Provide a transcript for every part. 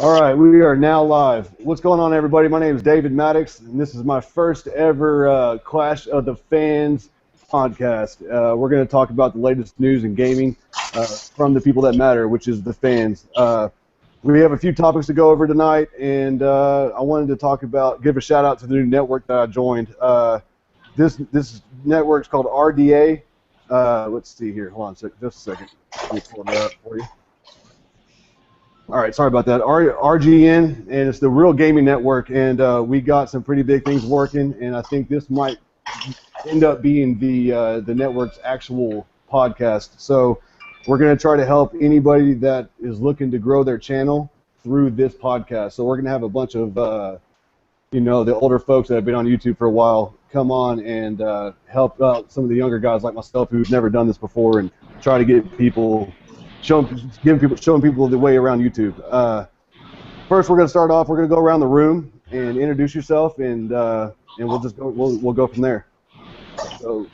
All right, we are now live. What's going on, everybody? My name is David Maddox, and this is my first ever Clash of the Fans podcast. We're going to talk about the latest news in gaming from the people that matter, which is the fans. We have a few topics to go over tonight, and I wanted to give a shout out to the new network that I joined. This network is called RDA. Let's see here. Hold on just a second. Let me pull it up for you. All right, sorry about that. RGN, and it's the Real Gaming Network, and we got some pretty big things working, and I think this might end up being the network's actual podcast. So we're going to try to help anybody that is looking to grow their channel through this podcast. So we're going to have a bunch of, the older folks that have been on YouTube for a while come on and help out some of the younger guys like myself who've never done this before and try to get people... showing people the way around YouTube. First, we're going to start off. We're going to go around the room and introduce yourself, and we'll just go. We'll go from there. So,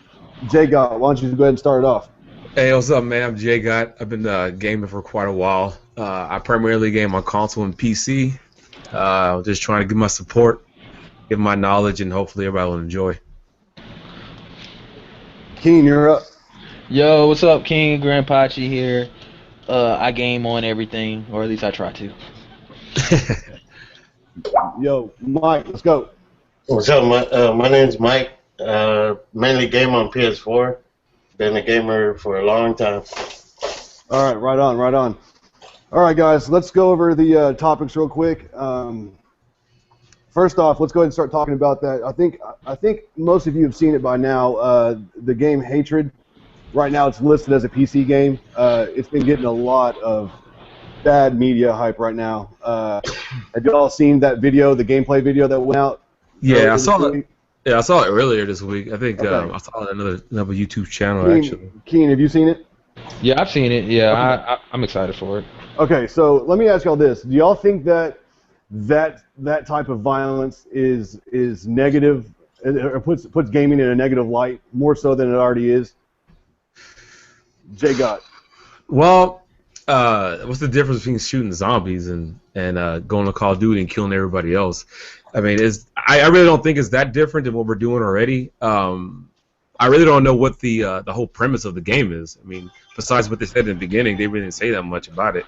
Jay Gott, why don't you go ahead and start it off? Hey, what's up, man? I'm Jay Gott. I've been gaming for quite a while. I primarily game on console and PC. Just trying to give my support, give my knowledge, and hopefully everybody will enjoy. Keen, you're up. Yo, what's up, King? Grandpachi here. I game on everything, or at least I try to. Yo, Mike, let's go. What's up? My name's Mike. Mainly game on PS4. Been a gamer for a long time. All right, right on. All right, guys, let's go over the topics real quick. First off, let's go ahead and start talking about that. I think most of you have seen it by now. The game Hatred. Right now, it's listed as a PC game. It's been getting a lot of bad media hype right now. Have you all seen that video, the gameplay video that went out? Yeah, I saw it. Yeah, I saw it earlier this week. I think Okay. I saw it on another YouTube channel actually. Keen, have you seen it? Yeah, I've seen it. Yeah, Okay. I'm excited for it. Okay, so let me ask y'all this: do y'all think that type of violence is negative, or puts gaming in a negative light more so than it already is? Jay Gott. Well, what's the difference between shooting zombies and going to Call of Duty and killing everybody else? I mean, I really don't think it's that different than what we're doing already. I really don't know what the whole premise of the game is. I mean, besides what they said in the beginning, they really didn't say that much about it.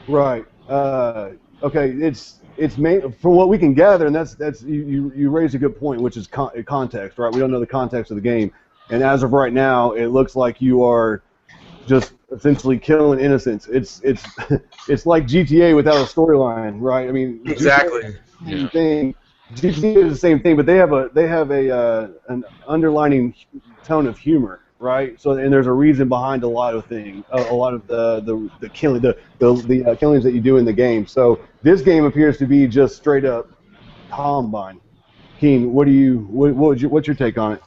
Right. Okay. It's from what we can gather, and that's you raised a good point, which is context, right? We don't know the context of the game. And as of right now, it looks like you are just essentially killing innocents. It's like GTA without a storyline, right? I mean, Exactly. GTA is the same thing, but they have an underlining tone of humor, right? So, and there's a reason behind a lot of things, a lot of the killing, the killings that you do in the game. So this game appears to be just straight up Columbine. Keen, what's your take on it?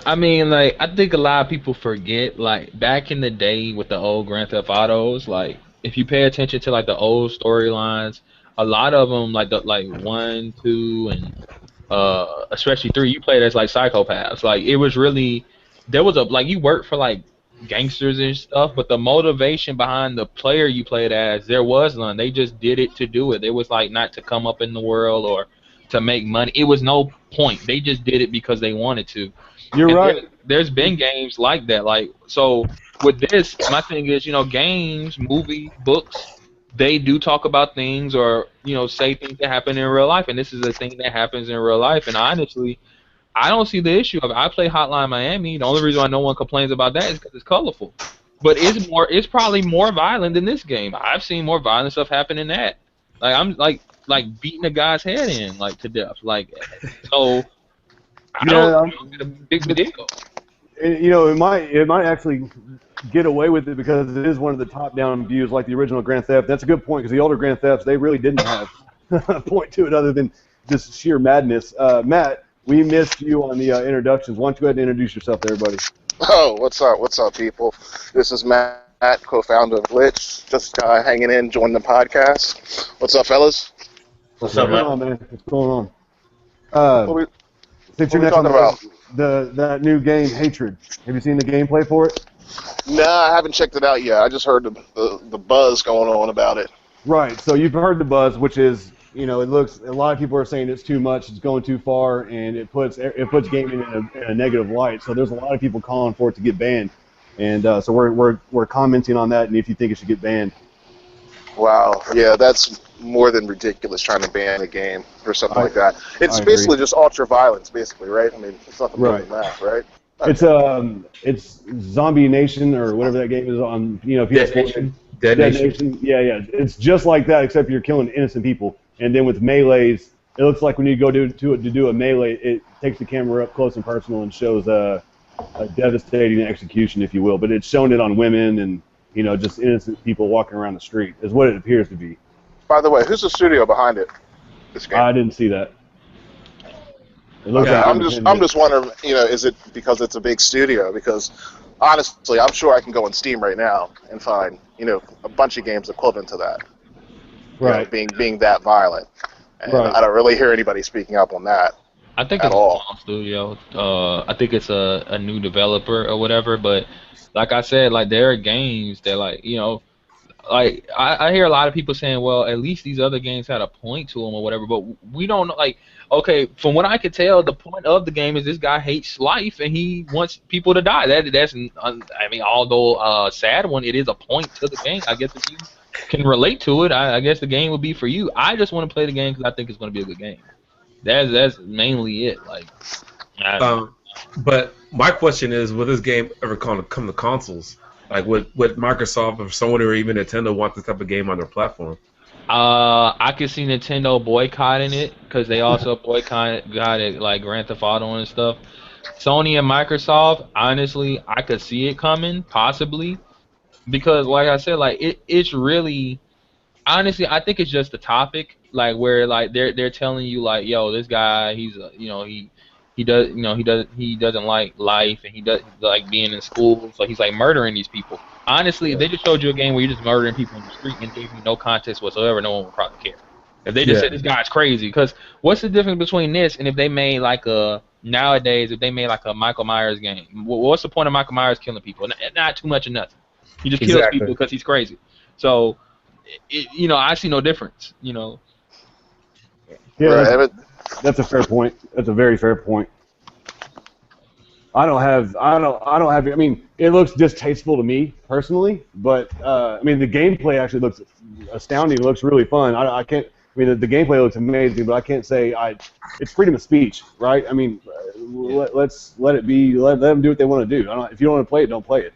I mean, like, I think a lot of people forget, like, back in the day with the old Grand Theft Autos, like, if you pay attention to, like, the old storylines, a lot of them, like 1, 2, and especially 3, you played as, like, psychopaths. Like, it was really, there was you worked for, like, gangsters and stuff, but the motivation behind the player you played as, there was none. They just did it to do it. It was, like, not to come up in the world or to make money. It was no point. They just did it because they wanted to. You're right. There's been games like that. Like, so with this, my thing is, games, movie, books, they do talk about things or, say things that happen in real life. And this is a thing that happens in real life. And honestly, I don't see the issue of it. I play Hotline Miami. The only reason why no one complains about that is because it's colorful. But it's probably more violent than this game. I've seen more violent stuff happen in that. Like, I'm like beating a guy's head in, like, to death. Like, so... I don't it's a big deal. It might actually get away with it because it is one of the top-down views, like the original Grand Theft. That's a good point because the older Grand Thefts, they really didn't have a point to it other than just sheer madness. Matt, we missed you on the introductions. Why don't you go ahead and introduce yourself to everybody? Oh, what's up? What's up, people? This is Matt, co-founder of Glitch. Just hanging in, joining the podcast. What's up, fellas? What's up, What's going on, man? What's going on? Since you're What next are we talking on that new game, Hatred, have you seen the gameplay for it? Nah, I haven't checked it out yet. I just heard the buzz going on about it. Right. So you've heard the buzz, which is, you know, it looks. A lot of people are saying it's too much, it's going too far, and it puts gaming in a negative light. So there's a lot of people calling for it to get banned, and so we're commenting on that, and if you think it should get banned. Wow, yeah, that's more than ridiculous trying to ban a game or something like that. It's I agree. basically just ultra violence, basically, right? I mean, it's nothing more Right. than that, right? It's Zombie Nation or whatever that game is on, you know, Dead PS4. Nation. Dead Nation. Yeah, yeah. It's just like that, except you're killing innocent people. And then with melees, it looks like when you go to do a melee, it takes the camera up close and personal and shows a devastating execution, if you will. But it's showing it on women and, you know, just innocent people walking around the street is what it appears to be. By the way, who's the studio behind it? This game. I didn't see that. It looks Yeah, like I'm just wondering, you know, is it because it's a big studio? Because honestly, I'm sure I can go on Steam right now and find, you know, a bunch of games equivalent to that. You know, right. being that violent. And Right. I don't really hear anybody speaking up on that. I think At it's all. a small studio. I think it's a new developer or whatever. But like I said, like there are games that like like I hear a lot of people saying, well, at least these other games had a point to them or whatever. But we don't know. Like, okay, from what I could tell, the point of the game is this guy hates life and he wants people to die. That's I mean, although a sad one, it is a point to the game. I guess if you can relate to it, I guess the game would be for you. I just want to play the game because I think it's going to be a good game. That's mainly it. Like, But my question is, will this game ever come to consoles? Like, would Microsoft or someone or even Nintendo want this type of game on their platform? I could see Nintendo boycotting it because they also boycotted like Grand Theft Auto and stuff. Sony and Microsoft, honestly, I could see it coming possibly because, like I said, like it's really honestly, I think it's just the topic, like where like they're telling you like, yo, this guy, he's he doesn't like life and he doesn't like being in school, so he's like murdering these people. Honestly, if they just showed you a game where you're just murdering people in the street and gave you no context whatsoever, no one would probably care. If they just said this guy's crazy, because what's the difference between this and if they made like nowadays if they made like a Michael Myers game? What's the point of Michael Myers killing people? Not too much or nothing. He just kills people because he's crazy. So, I see no difference. Yeah, Right. that's a fair point. That's a very fair point. I don't have. I mean, it looks distasteful to me personally, but I mean, the gameplay actually looks astounding. It looks really fun. I can't. I mean, the gameplay looks amazing, but I can't say it's freedom of speech, right? I mean, let's let it be. Let them do what they want to do. If you don't want to play it, don't play it.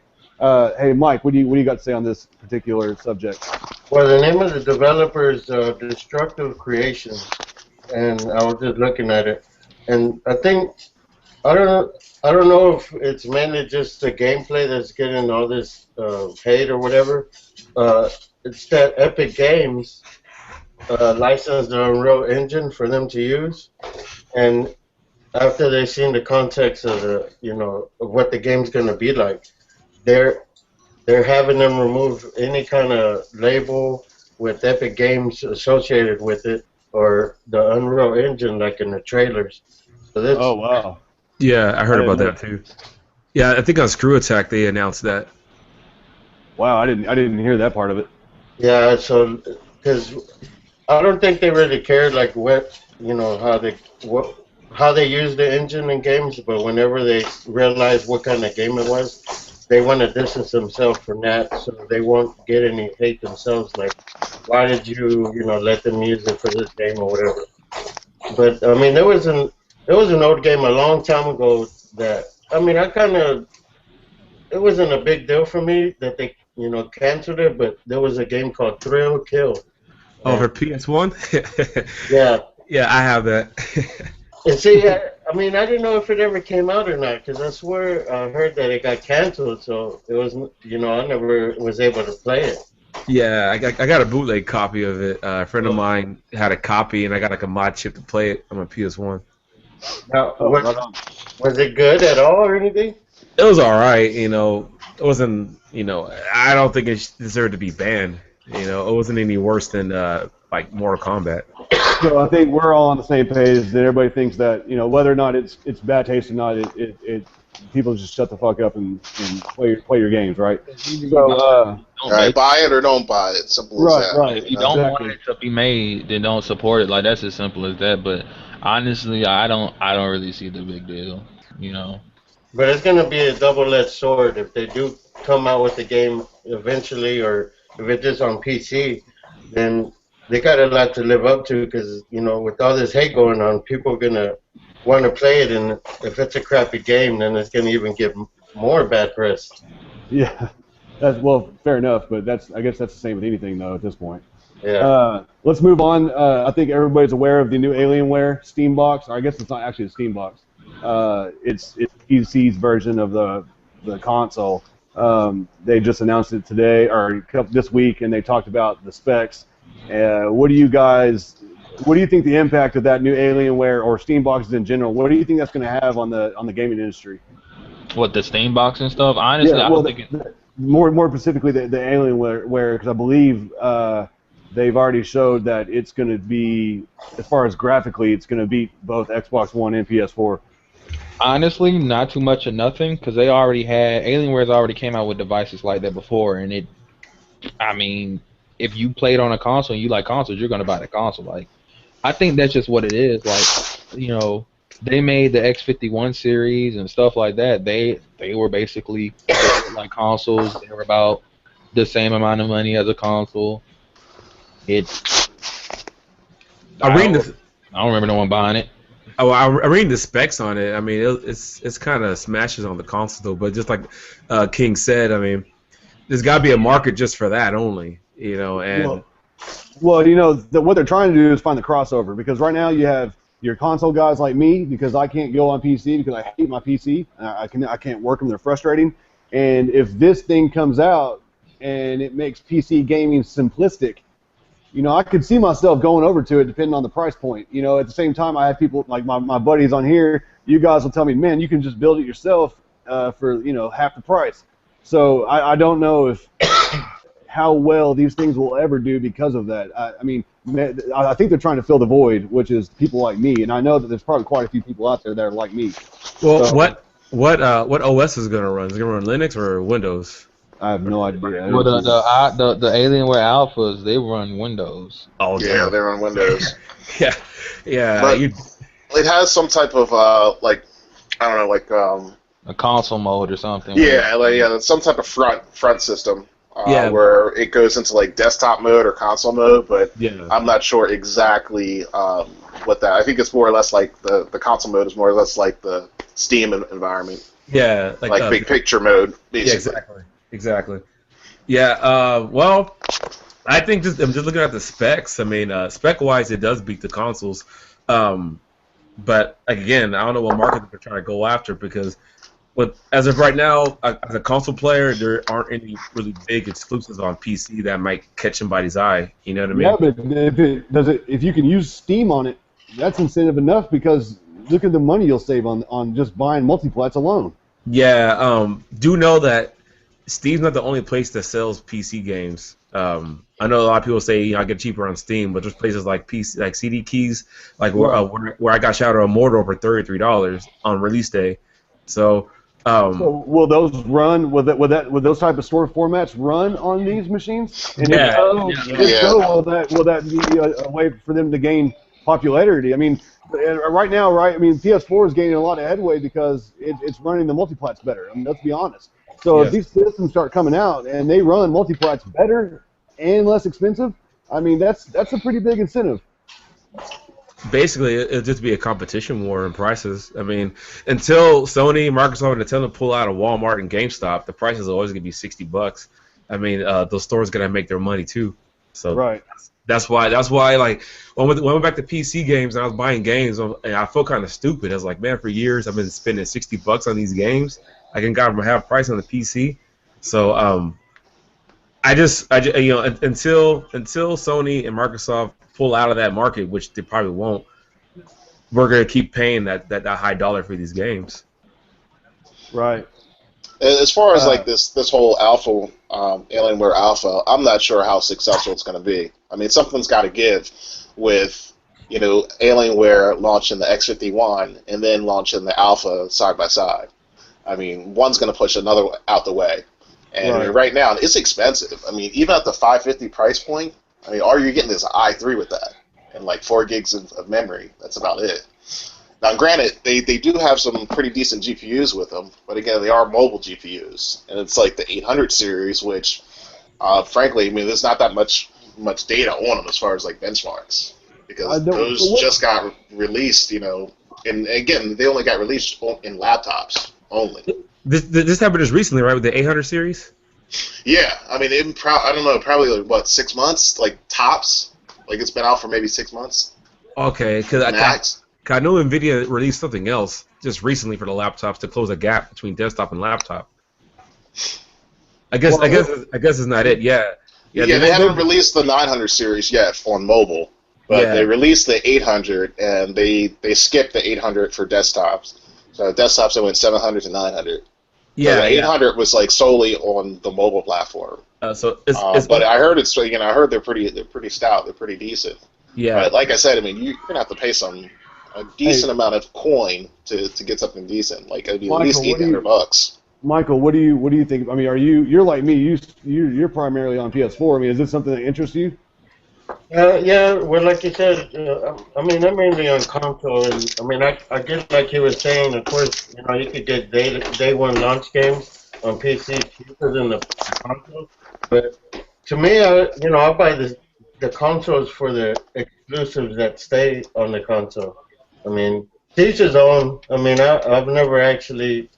Hey, Mike, what do you got to say on this particular subject? Well, the name of the developer is Destructive Creations, and I was just looking at it, and I think I don't know if it's mainly just the gameplay that's getting all this hate or whatever. It's that Epic Games licensed the Unreal Engine for them to use, and after they seen the context of of what the game's gonna be like, they're having them remove any kind of label with Epic Games associated with it or the Unreal Engine like in the trailers. So that's, Oh wow. Yeah, I heard about that too. Yeah, I think on Screw Attack they announced that. Wow, I didn't hear that part of it. yeah, so because I don't think they really cared like how they use the engine in games, but whenever they realize what kind of game it was, they want to distance themselves from that so they won't get any hate themselves. Like, why did you let them use it for this game or whatever? But I mean, there was an old game a long time ago that it wasn't a big deal for me that they canceled it, but there was a game called Thrill Kill. Oh, for PS1? Yeah. Yeah, I have that. And see, I mean, I didn't know if it ever came out or not, because I swear I heard that it got canceled, so it wasn't, I never was able to play it. Yeah, I got a bootleg copy of it. A friend of mine had a copy, and I got like a mod chip to play it on my PS1. Now, was it good at all or anything? It was all right, It wasn't, I don't think it deserved to be banned. It wasn't any worse than like Mortal Kombat. So I think we're all on the same page that everybody thinks that whether or not it's bad taste or not, it people just shut the fuck up and play your games, right? Either So, All right, buy it or don't buy it. Simple as that. right. if you don't Exactly. want it to be made, then don't support it. Like that's as simple as that. But honestly, I don't really see the big deal. You know. But it's going to be a double-edged sword if they do come out with the game eventually, or if it's just on PC, then they got a lot to live up to because, you know, with all this hate going on, people are going to want to play it, and if it's a crappy game, then it's going to even get more bad press. Yeah, well, fair enough, but I guess that's the same with anything, though, at this point. Yeah. Let's move on. I think everybody's aware of the new Alienware Steam Box, or I guess it's not actually a Steam Box. It's PC's version of the console. They just announced it today or this week, and they talked about the specs. What do you think the impact of that new Alienware or Steam boxes in general? What do you think that's going to have on the gaming industry? What, the Steam box and stuff? Honestly, I don't think more specifically the Alienware, because I believe they've already showed that it's going to be, as far as graphically, it's going to beat both Xbox One and PS4. honestly, not too much of nothing, because they already had Alienware's already came out with devices like that before, and I mean, if you played on a console and you like consoles, you're gonna buy the console. Like, I think that's just what it is. Like, you know, they made the X51 series and stuff like that. They were basically like consoles. They were about the same amount of money as a console. I don't remember no one buying it. Oh, I'm reading the specs on it. I mean, it's kind of smashes on the console, but just like King said, I mean, there's got to be a market just for that only, you know. And well, you know, what they're trying to do is find the crossover, because right now you have your console guys like me, because I can't go on PC because I hate my PC. I can't work them. They're frustrating. And if this thing comes out and it makes PC gaming simplistic, you know, I could see myself going over to it depending on the price point. You know, at the same time, I have people like my buddies on here. You guys will tell me, man, you can just build it yourself for, you know, half the price. So I don't know how well these things will ever do because of that. I mean, I think they're trying to fill the void, which is people like me, and I know that there's probably quite a few people out there that are like me. Well, so, what OS is it gonna run? Is it gonna run Linux or Windows? I have no idea. Well, the Alienware Alphas, they run Windows. Oh, yeah, they run Windows. yeah. But it has some type of like, I don't know, like a console mode or something. Yeah, some type of front system. Where it goes into like desktop mode or console mode, but I'm not sure exactly what that. I think it's more or less like the console mode is more or less like the Steam environment. Yeah, like big picture mode, basically. Yeah, exactly. Yeah. Well, I think I'm just looking at the specs. I mean, spec-wise, it does beat the consoles. But again, I don't know what market they're trying to go after, because as of right now, as a console player, there aren't any really big exclusives on PC that might catch somebody's eye. You know what I mean? Yeah, but if you can use Steam on it, that's incentive enough, because look at the money you'll save on just buying multiplats alone. Yeah, do know that Steam's not the only place that sells PC games. I know a lot of people say, you know, I get cheaper on Steam, but there's places like PC, like CD Keys, like where I got Shadow of Mordor for $33 on release day. So will those run? Will those type of store formats run on these machines? And if so, will that be a way for them to gain popularity? I mean, right now, right? I mean, PS4 is gaining a lot of headway because it's running the multiplats better. I mean, let's be honest. So if these systems start coming out and they run multiplats better and less expensive, I mean, that's a pretty big incentive. Basically, it'll just be a competition war in prices. I mean, until Sony, Microsoft, and Nintendo pull out of Walmart and GameStop, the price is always going to be $60. I mean, those stores going to make their money too. So that's why, like, when I went back to PC games and I was buying games, and I felt kind of stupid. I was like, man, for years I've been spending $60 on these games. I can got them half price on the PC. So I just you know, until Sony and Microsoft pull out of that market, which they probably won't, we're gonna keep paying that high dollar for these games. Right. As far as like this whole alpha, Alienware Alpha, I'm not sure how successful it's going to be. I mean, something's got to give with, you know, Alienware launching the X51 and then launching the Alpha side by side. I mean, one's going to push another out the way. And I mean, right now, it's expensive. I mean, even at the 550 price point, I mean, all you're getting is an i3 with that and like 4 gigs of memory. That's about it. Now, granted, they do have some pretty decent GPUs with them, but again, they are mobile GPUs, and it's like the 800 series, which, frankly, I mean, there's not that much data on them as far as like benchmarks, because those just got released, you know, and again, they only got released in laptops only. This happened just recently, right, with the 800 series? Yeah, I mean, I don't know, probably like, what, 6 months, like tops, like it's been out for maybe 6 months. Okay, because I know NVIDIA released something else just recently for the laptops to close a gap between desktop and laptop. I guess it's not it. Yeah, they haven't released the 900 series yet on mobile, but they released the 800 and they skipped the 800 for desktops. So desktops they went 700 to 900. Yeah, so the 800 was like solely on the mobile platform. But I heard I heard they're pretty stout. They're pretty decent. Yeah. But like I said, I mean, you're gonna have to pay a decent amount of coin to get something decent. Like it'd be at least $800. Michael, what do you think? I mean, you're like me? You're primarily on PS4. I mean, is this something that interests you? Yeah, well, like you said, I mean, I'm mainly on console, and I mean, I guess like he was saying, of course, you know, you could get day one launch games on PC cheaper than the console. But to me, I buy the consoles for the exclusives that stay on the console. I mean, each his own. I mean, I've never actually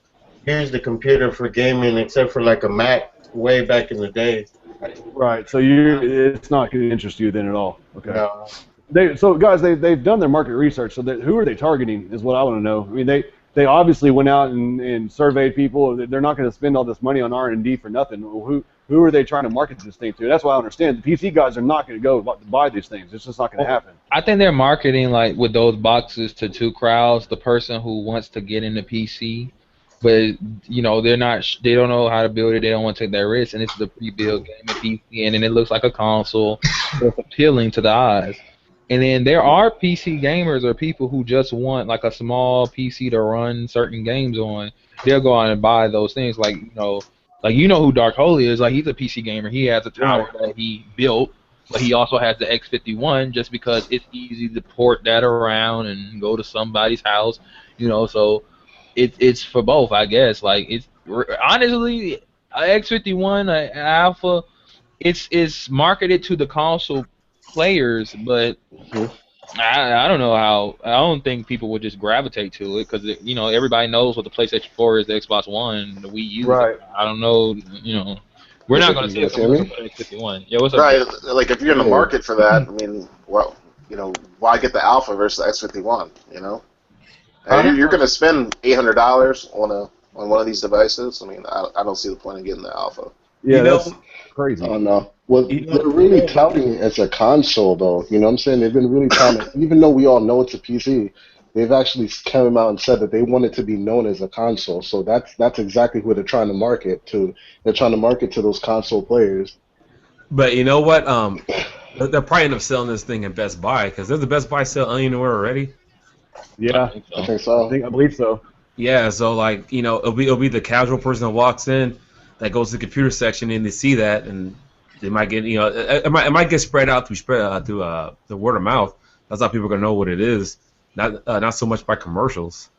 used the computer for gaming except for like a Mac way back in the day. Right. So it's not going to interest you then at all. Okay. No. So guys, they've done their market research. So who are they targeting? Is what I want to know. I mean, they obviously went out and surveyed people. They're not going to spend all this money on R&D for nothing. Who are they trying to market this thing to? That's what I understand. The PC guys are not going to go buy these things. It's just not going to happen. I think they're marketing like with those boxes to two crowds: the person who wants to get into PC, but you know they don't know how to build it. They don't want to take that risk, and it's a pre-built game at PC, and then it looks like a console. It's appealing to the eyes. And then there are PC gamers or people who just want like a small PC to run certain games on. They'll go out and buy those things. Like who Dark Holy is. Like he's a PC gamer. He has a tower that he built, but he also has the X51 just because it's easy to port that around and go to somebody's house. You know, so it's for both, I guess. Like it's honestly X51 Alpha. It's marketed to the console players, but I don't know how. I don't think people would just gravitate to it because everybody knows what the PlayStation 4 is, the Xbox One, the Wii U. Right. I don't know. We're not going to see it for X51. Yeah, what's up? Right. Like if you're in the market for that, I mean, well, why get the Alpha versus the X51? You're going to spend $800 on one of these devices. I mean, I don't see the point in getting the Alpha. Yeah, that's crazy. Oh no. Well, they're really touting it as a console, though. You know what I'm saying? They've been really touting it. Even though we all know it's a PC, they've actually come out and said that they want it to be known as a console. So that's exactly who they're trying to market to. They're trying to market to those console players. But you know what? They'll probably end up selling this thing in Best Buy because there's a Best Buy sale anywhere already. Yeah, I think so. I believe so. Yeah, so like it'll be the casual person that walks in, that goes to the computer section and they see that and they might get it might get spread out through the word of mouth. That's how people are gonna know what it is. Not so much by commercials.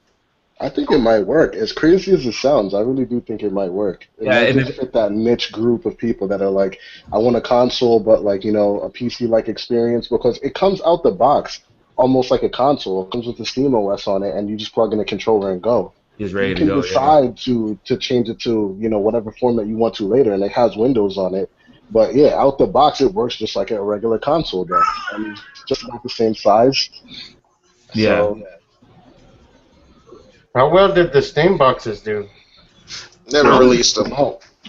I think it might work. As crazy as it sounds, I really do think it might work. It might fit that niche group of people that are like, I want a console, but like a PC-like experience because it comes out the box almost like a console. It comes with the Steam OS on it, and you just plug in a controller and go. It's ready to go. You can decide to change it to whatever format you want to later, and it has Windows on it. But yeah, out the box, it works just like a regular console does. I mean, just about the same size. Yeah. So, how well did the Steam boxes do? Never released them.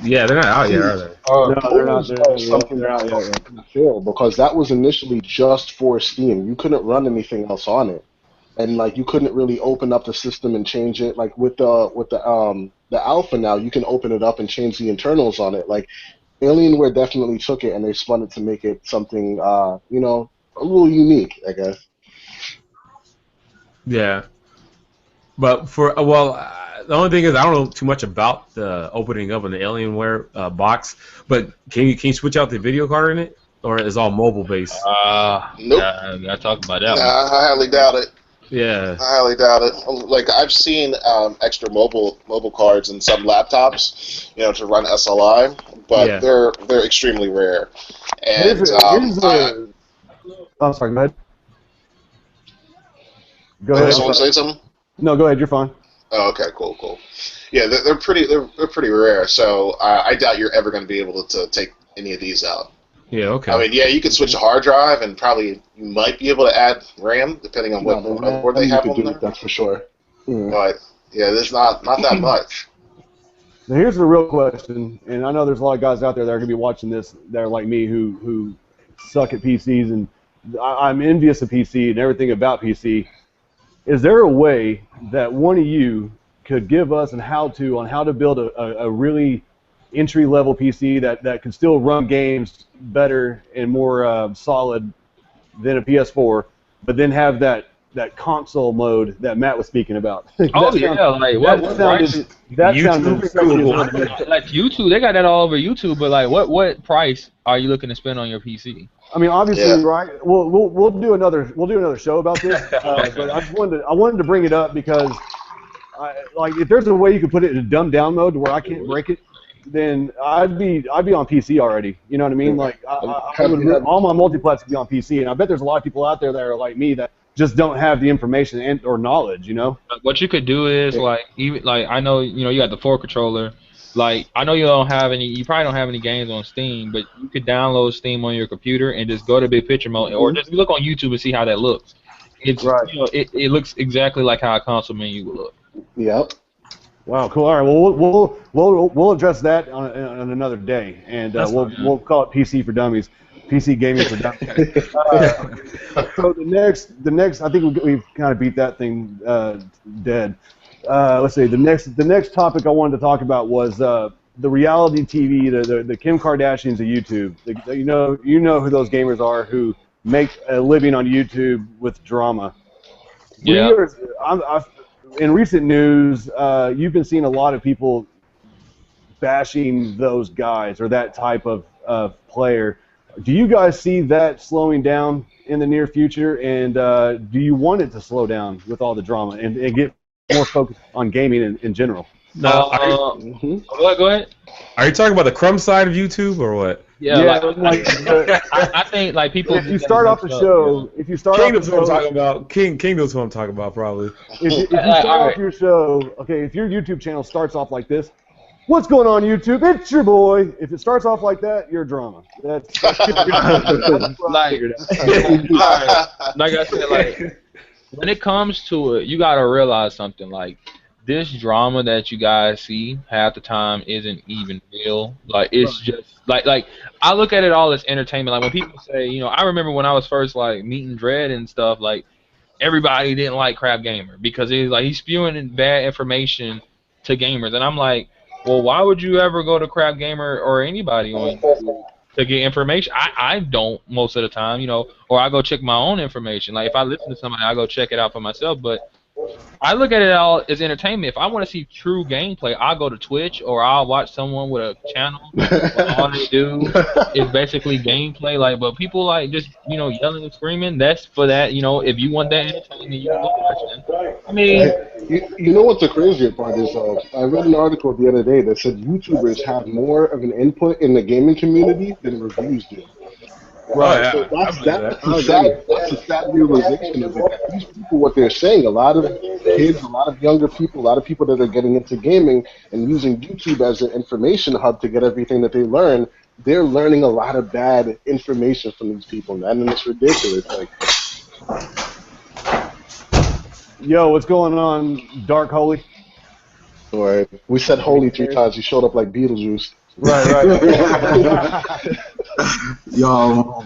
Yeah, they're not out yet, are they? No, they're not. They're out yet. Because that was initially just for Steam. You couldn't run anything else on it, and like you couldn't really open up the system and change it. Like with the Alpha now, you can open it up and change the internals on it. Like Alienware definitely took it and they spun it to make it something a little unique, I guess. Yeah, but the only thing is I don't know too much about the opening up of the Alienware box, but can you switch out the video card in it, or is it all mobile based? Nope. Gotta talk about that. I highly doubt it. Yeah. I highly doubt it. Like I've seen extra mobile cards in some laptops, to run SLI, but they're extremely rare. And I'm sorry. Go ahead. Go ahead. Someone say something? No, go ahead. You're fine. Oh, okay, cool. Yeah, they're pretty rare. So I doubt you're ever going to be able to take any of these out. Yeah, okay. I mean, yeah, you could switch a hard drive, and probably you might be able to add RAM, depending on what motherboard they have on there. That's for sure. But yeah, there's not that much. Now here's the real question, and I know there's a lot of guys out there that are going to be watching this that are like me who suck at PCs, and I'm envious of PC and everything about PC. Is there a way that one of you could give us how to build a really entry-level PC that can still run games better and more solid than a PS4, but then have that console mode that Matt was speaking about? Like what sounded like YouTube. They got that all over YouTube, but like what price are you looking to spend on your PC? I mean, obviously, right? We'll do another show about this, but I wanted to bring it up because, if there's a way you could put it in a dumbed down mode where I can't break it, then I'd be on PC already. You know what I mean? Like all my multiplats would be on PC, and I bet there's a lot of people out there that are like me that just don't have the information or knowledge. What you could do is I know you got the 4 controller. Like, I know you probably don't have any games on Steam, but you could download Steam on your computer and just go to big picture mode, or just look on YouTube and see how that looks. It's right. It looks exactly like how a console menu would look. Yep. Wow, cool. All right, well, we'll address that on another day, and we'll call it PC for Dummies, PC gaming for dummies. So the next, I think we've kind of beat that thing dead. Let's see. The next topic I wanted to talk about was the reality TV, the Kim Kardashians of YouTube. You know who those gamers are who make a living on YouTube with drama. Yeah. In recent news, you've been seeing a lot of people bashing those guys or that type of player. Do you guys see that slowing down in the near future? And do you want it to slow down with all the drama and get more focused on gaming in general? No. Go ahead. Are you talking about the crumb side of YouTube or what? Yeah. I think like people. If you start off the show, King knows what I'm talking about. King knows what I'm talking about probably. If you start off your show, okay, if your YouTube channel starts off like this, what's going on YouTube? It's your boy. If it starts off like that, you're drama. That's like I said, like when it comes to it, you gotta realize something. Like this drama that you guys see half the time isn't even real. Like it's just like I look at it all as entertainment. Like when people say, I remember when I was first like meeting Dredd and stuff. Like everybody didn't like Crap Gamer because he's spewing bad information to gamers, and I'm like, well, why would you ever go to Crap Gamer or anybody on YouTube to get information? I don't most of the time, or I go check my own information. Like if I listen to somebody, I go check it out for myself. But I look at it all as entertainment. If I want to see true gameplay, I'll go to Twitch or I'll watch someone with a channel. All they do is basically gameplay. Like, but people like just yelling and screaming. That's for that. If you want that entertainment, you can watch it. I mean, you know what the crazier part is? I read an article the other day that said YouTubers have more of an input in the gaming community than reviews do. Right. So that's a sad realization of it. These people, what they're saying, a lot of kids, a lot of younger people, a lot of people that are getting into gaming and using YouTube as an information hub to get everything that they learn, they're learning a lot of bad information from these people, and it's ridiculous. Like, yo, what's going on, Dark Holy? Or we said holy 3 times. You showed up like Beetlejuice. Right. Yo.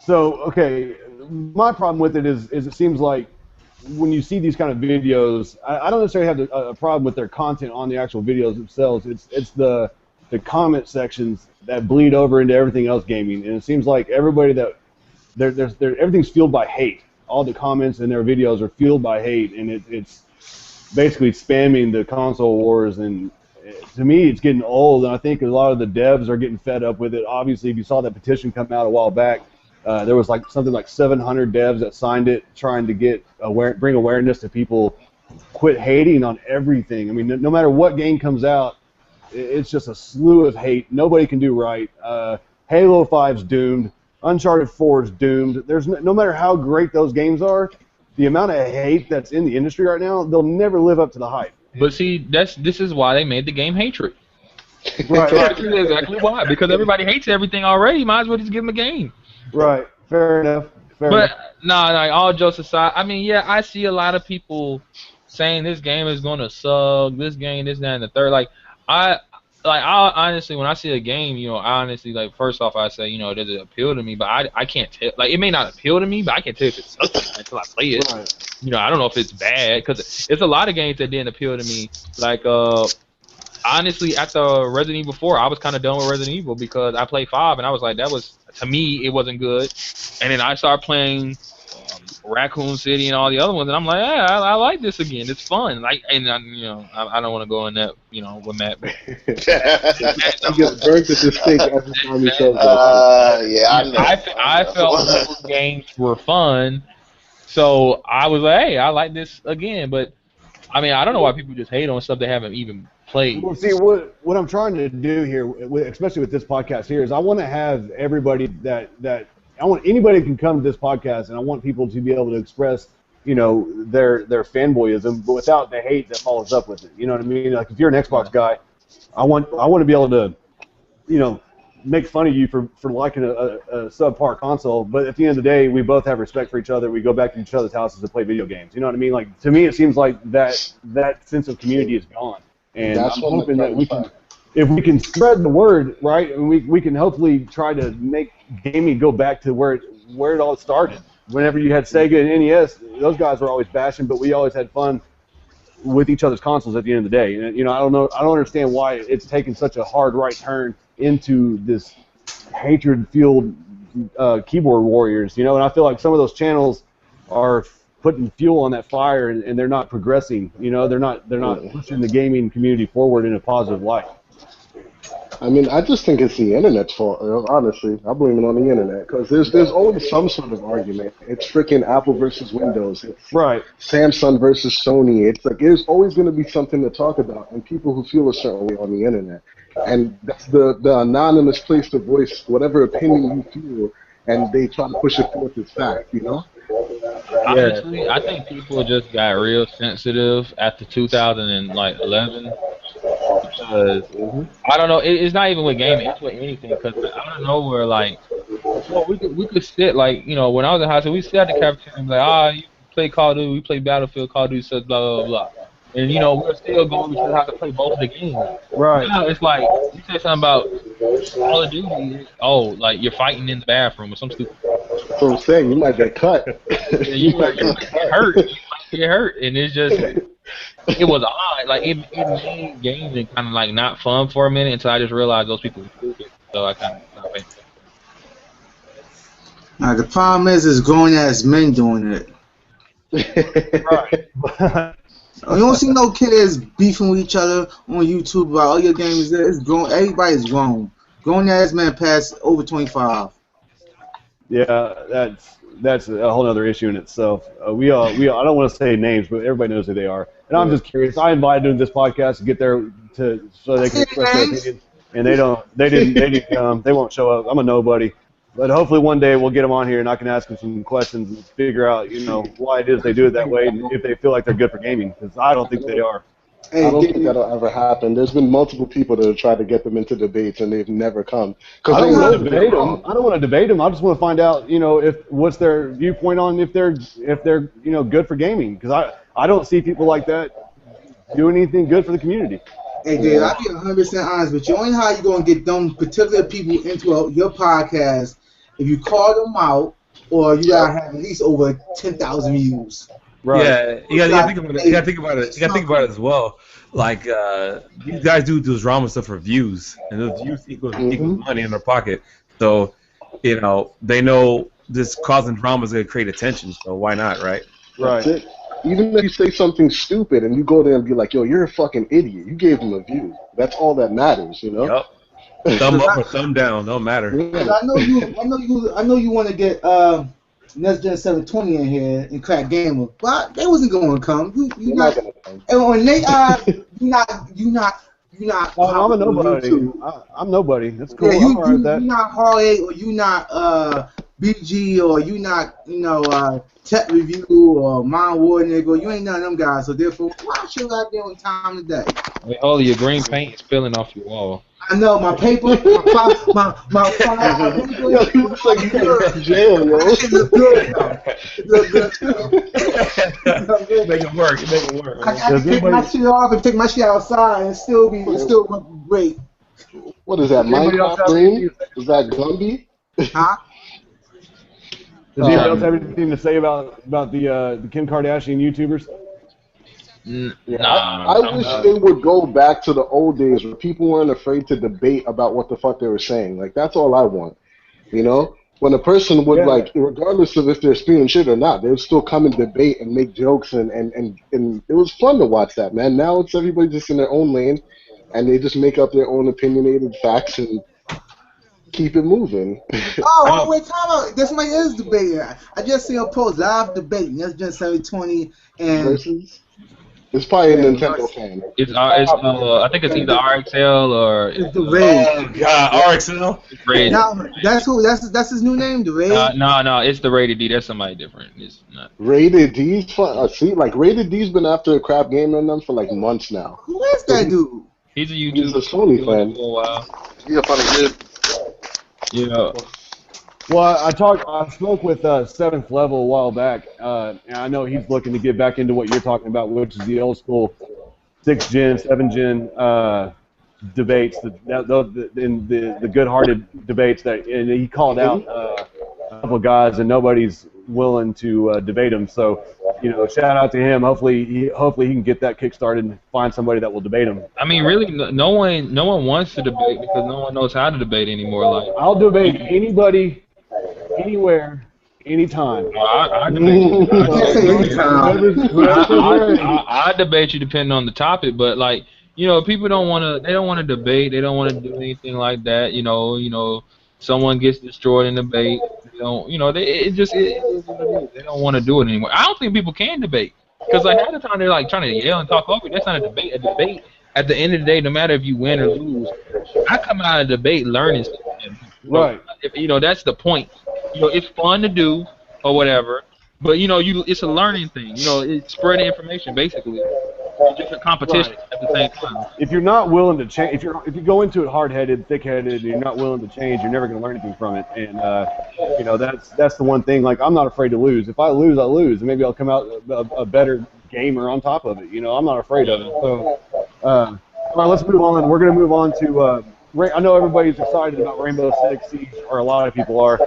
So, okay, my problem with it is it seems like when you see these kind of videos, I don't necessarily have a problem with their content on the actual videos themselves. It's the comment sections that bleed over into everything else gaming, and it seems like everybody that everything's fueled by hate. All the comments in their videos are fueled by hate, and basically spamming the console wars, and to me, it's getting old, and I think a lot of the devs are getting fed up with it. Obviously, if you saw that petition come out a while back, there was like something like 700 devs that signed it, trying to bring awareness to people, quit hating on everything. I mean, no matter what game comes out, it's just a slew of hate. Nobody can do right. Halo 5's doomed. Uncharted 4's doomed. There's no matter how great those games are, the amount of hate that's in the industry right now, they'll never live up to the hype. But see, this is why they made the game Hatred. Right. That's exactly why. Because everybody hates everything already. Might as well just give them a game. Right. Fair enough. But all jokes aside, I mean, yeah, I see a lot of people saying this game is gonna suck. This game, this, that, and the third. I honestly, when I see a game, I honestly, first off, I say, does it appeal to me? But I can't tell. It may not appeal to me, but I can't tell if it sucks until I play it. Right. I don't know if it's bad, because it's a lot of games that didn't appeal to me. Honestly, after Resident Evil 4, I was kind of done with Resident Evil because I played 5, and I was like, to me, it wasn't good. And then I started playing Raccoon City and all the other ones, and I'm like, yeah, I like this again. It's fun. I don't want to go in that, with Matt. You get burnt at the stake every time you show I felt those games were fun, so I was like, hey, I like this again. But I mean, I don't know why people just hate on stuff they haven't even played. Well, see, what I'm trying to do here, especially with this podcast here, is I want to have everybody that I want anybody that can come to this podcast, and I want people to be able to express, their fanboyism, but without the hate that follows up with it. You know what I mean? Like, if you're an Xbox guy, I want to be able to, make fun of you for liking a subpar console, but at the end of the day, we both have respect for each other. We go back to each other's houses to play video games. You know what I mean? Like, to me, it seems like that sense of community is gone, and I'm hoping that we can. If we can spread the word, right, and we can hopefully try to make gaming go back to where it all started. Whenever you had Sega and NES, those guys were always bashing, but we always had fun with each other's consoles at the end of the day. And I don't understand why it's taken such a hard right turn into this hatred-fueled keyboard warriors. And I feel like some of those channels are putting fuel on that fire, and they're not progressing. They're not pushing the gaming community forward in a positive light. I mean, I just think it's the internet's fault. Honestly, I blame it on the internet because there's always some sort of argument. It's freaking Apple versus Windows. It's right. Samsung versus Sony. It's like there's always going to be something to talk about, and people who feel a certain way on the internet. And that's the anonymous place to voice whatever opinion you feel, and they try to push it forth as fact. Honestly, I think people just got real sensitive after 2011. Because I don't know, it's not even with gaming, it's with anything. Because out of nowhere, we could sit when I was in high school, we sit at the cafeteria and be like, you play Call of Duty, we play Battlefield, Call of Duty, such blah blah blah. And we're still going to have to play both of the games. Right. Now it's like you say something about Call of Duty, you're fighting in the bathroom or some stupid. That's what I'm saying. You might get cut. You might get hurt. And it's just. It was odd. It made gaming kind of not fun for a minute until I just realized those people were stupid. So I kind of stopped paying attention. Now the problem is grown ass men doing it. Right. You don't see no kids beefing with each other on YouTube about your game is there. It's grown. Everybody's grown. Grown ass men past over 25. Yeah, that's a whole other issue in itself. I don't want to say names, but everybody knows who they are. And I'm just curious. I invited them to this podcast to get there so they can express their opinion, and they didn't come. They won't show up. I'm a nobody. But hopefully one day we'll get them on here and I can ask them some questions and figure out, why it is they do it that way and if they feel like they're good for gaming, because I don't think they are. I don't think that'll ever happen. There's been multiple people that have tried to get them into debates and they've never come. I don't want to debate them. I don't want to debate them. I just want to find out, what's their viewpoint on if they're good for gaming, because I don't see people like that do anything good for the community. Hey, Dave, I'll be 100% honest with you. Only how you going to get them particular people into your podcast if you call them out or you got to have at least over 10,000 views. Right. Yeah, you gotta think about it. You gotta think about it. You gotta think about it as well. These guys do those drama stuff for views, and those views equal money in their pocket. So, they know this causing drama is gonna create attention. So why not, right? Right. Even if you say something stupid and you go there and be like, yo, you're a fucking idiot. You gave them a view. That's all that matters, you know? Yep. Thumb up or thumb down, don't matter. Yeah. I know you want to get Next Gen 720 in here and crack gamer, but they wasn't going to come. You not gonna come. And on they you not. Oh, I'm a nobody. I'm nobody. That's cool. Yeah, you not Harley or you not BG or you not Tech Review or Mind War nigga. You ain't none of them guys. So therefore, watch your goddamn time today. Wait, Holly, your green paint is spilling off your wall. I know my paper, my file. Yo, he looks like he's in jail, yo. It look good, though. Make it work. Make it work. I can take my shit off and take my shit outside and still look great. What is that, Minecraft green? Is that Gumby? Huh? Does anybody else have anything to say about the Kim Kardashian YouTubers? Yeah, I wish they would go back to the old days where people weren't afraid to debate about what the fuck they were saying. Like, that's all I want. You know? When a person would, like, regardless of if they're spewing shit or not, they would still come and debate and make jokes, and it was fun to watch that, man. Now it's everybody just in their own lane, and they just make up their own opinionated facts and keep it moving. Wait, time out. This somebody is debating. I just see a post, live debate. Next Gen 720 and... Versus? It's probably a Nintendo fan. I think it's either RXL or it's the Raid. Oh God, RXL. It's Rated. No, that's his new name, the Raid. No, it's the Rated D. That's somebody different. It's not. Rated D's fun. See, like Rated D's been after a crap game on them for like months now. Who is that dude? He's a YouTuber. He's a Sony fan. For a while. He's a funny dude. Yeah. Well, I spoke with Seventh Level a while back, and I know he's looking to get back into what you're talking about, which is the old school 6th Gen, 7th Gen debates, the good-hearted debates and he called out a couple of guys, and nobody's willing to debate them. So, shout out to him. Hopefully he can get that kick-started and find somebody that will debate him. I mean, really, no one wants to debate because no one knows how to debate anymore. Like, I'll debate anybody. Anywhere, anytime. I debate I debate you depending on the topic, but like people don't want to debate. They don't want to do anything like that. Someone gets destroyed in debate. They don't. They don't want to do it anymore. I don't think people can debate because like half the time they're like trying to yell and talk over. That's not a debate. A debate at the end of the day, no matter if you win or lose, I come out of debate learning stuff. Right. That's the point. It's fun to do or whatever, but it's a learning thing. It's spreading information basically. It's just a competition at the same time. If you're not willing to change, if you go into it hard-headed, thick-headed, and you're not willing to change, you're never going to learn anything from it. And that's the one thing. Like, I'm not afraid to lose. If I lose, I lose, and maybe I'll come out a better gamer on top of it. I'm not afraid of it. So, all right, let's move on. We're going to move on to. I know everybody's excited about Rainbow Six Siege, or a lot of people are,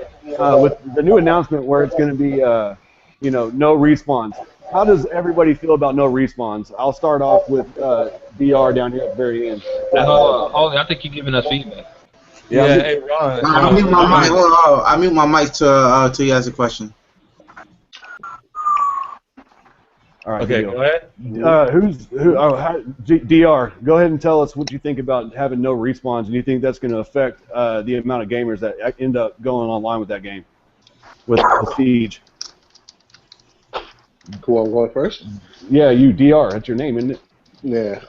with the new announcement where it's going to be, no respawns. How does everybody feel about no respawns? I'll start off with DR down here at the very end. I think you're giving us feedback. Yeah, hey, Ron. I mute my mic. Hold on. I mute my mic to you ask a question. All right, okay, go ahead. DR, go ahead and tell us what you think about having no respawns, and you think that's going to affect the amount of gamers that end up going online with that game, with the Siege. Cool, I'm going first? Yeah, you, DR, that's your name, isn't it? Yeah.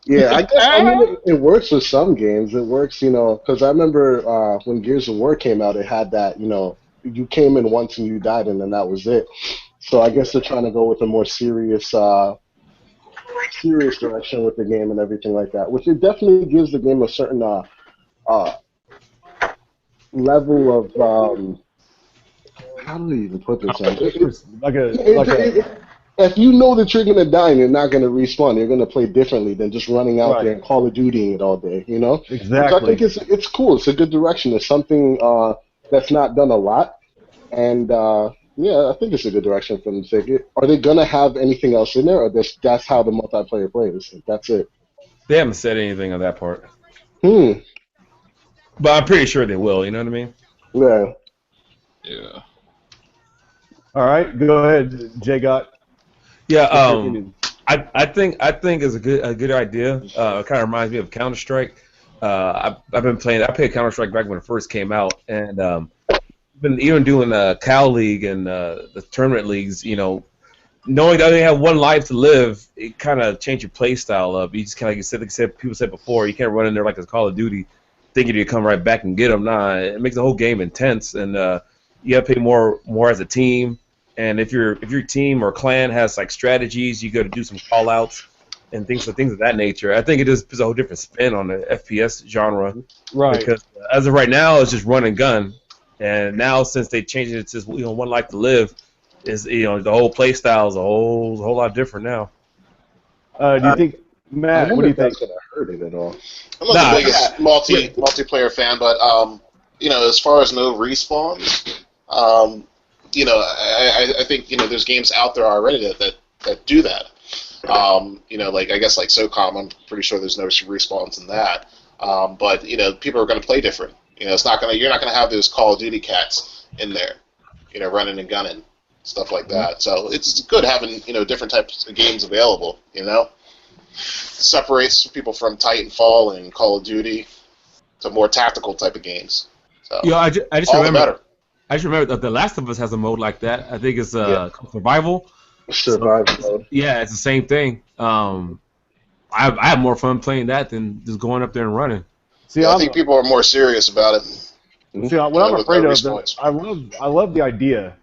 Yeah, I guess it works with some games. It works, because I remember when Gears of War came out, it had that, you came in once and you died, and then that was it. So I guess they're trying to go with a more serious direction with the game and everything like that, which it definitely gives the game a certain level of how do you even put this? If you know that you're gonna die and you're not gonna respawn, you're gonna play differently than just running out there and Call of Dutying it all day. Exactly. So I think it's cool. It's a good direction. It's something that's not done a lot, and yeah, I think it's a good direction for them to take it. Are they gonna have anything else in there, or that's how the multiplayer plays? That's it. They haven't said anything on that part. But I'm pretty sure they will. You know what I mean? Yeah. Yeah. All right, go ahead, Jay. Got. Yeah. I think it's a good idea. It kind of reminds me of Counter-Strike. I've been playing. I played Counter-Strike back when it first came out, and been even doing Cal League and the tournament leagues. You know, knowing that they have one life to live, it kind of changed your play style up. You just kind of like you said, people said before, you can't run in there like it's Call of Duty, thinking you come right back and get them. Nah, it makes the whole game intense, and you got to play more as a team. And if your team or clan has like strategies, you got to do some call outs and things of that nature. I think it just puts a whole different spin on the FPS genre. Right. Because as of right now, it's just run and gun. And now since they changed it to one life to live, is the whole play style is a whole lot different now. Do you think, Matt? What do you think? That's gonna hurt it at all. I'm not the biggest multiplayer fan, but as far as no respawns, I think there's games out there already that do that. Like I guess like SOCOM, I'm pretty sure there's no respawns in that. But people are going to play different. You're not going to have those Call of Duty cats in there, running and gunning, stuff like that. So it's good having different types of games available. Separates people from Titanfall and Call of Duty to more tactical type of games. So I just all remember. the better. I just remember that The Last of Us has a mode like that. I think it's survival. Survival mode. Yeah, it's the same thing. I have more fun playing that than just going up there and running. See, I think people are more serious about it. See, what I'm afraid of, I love the idea,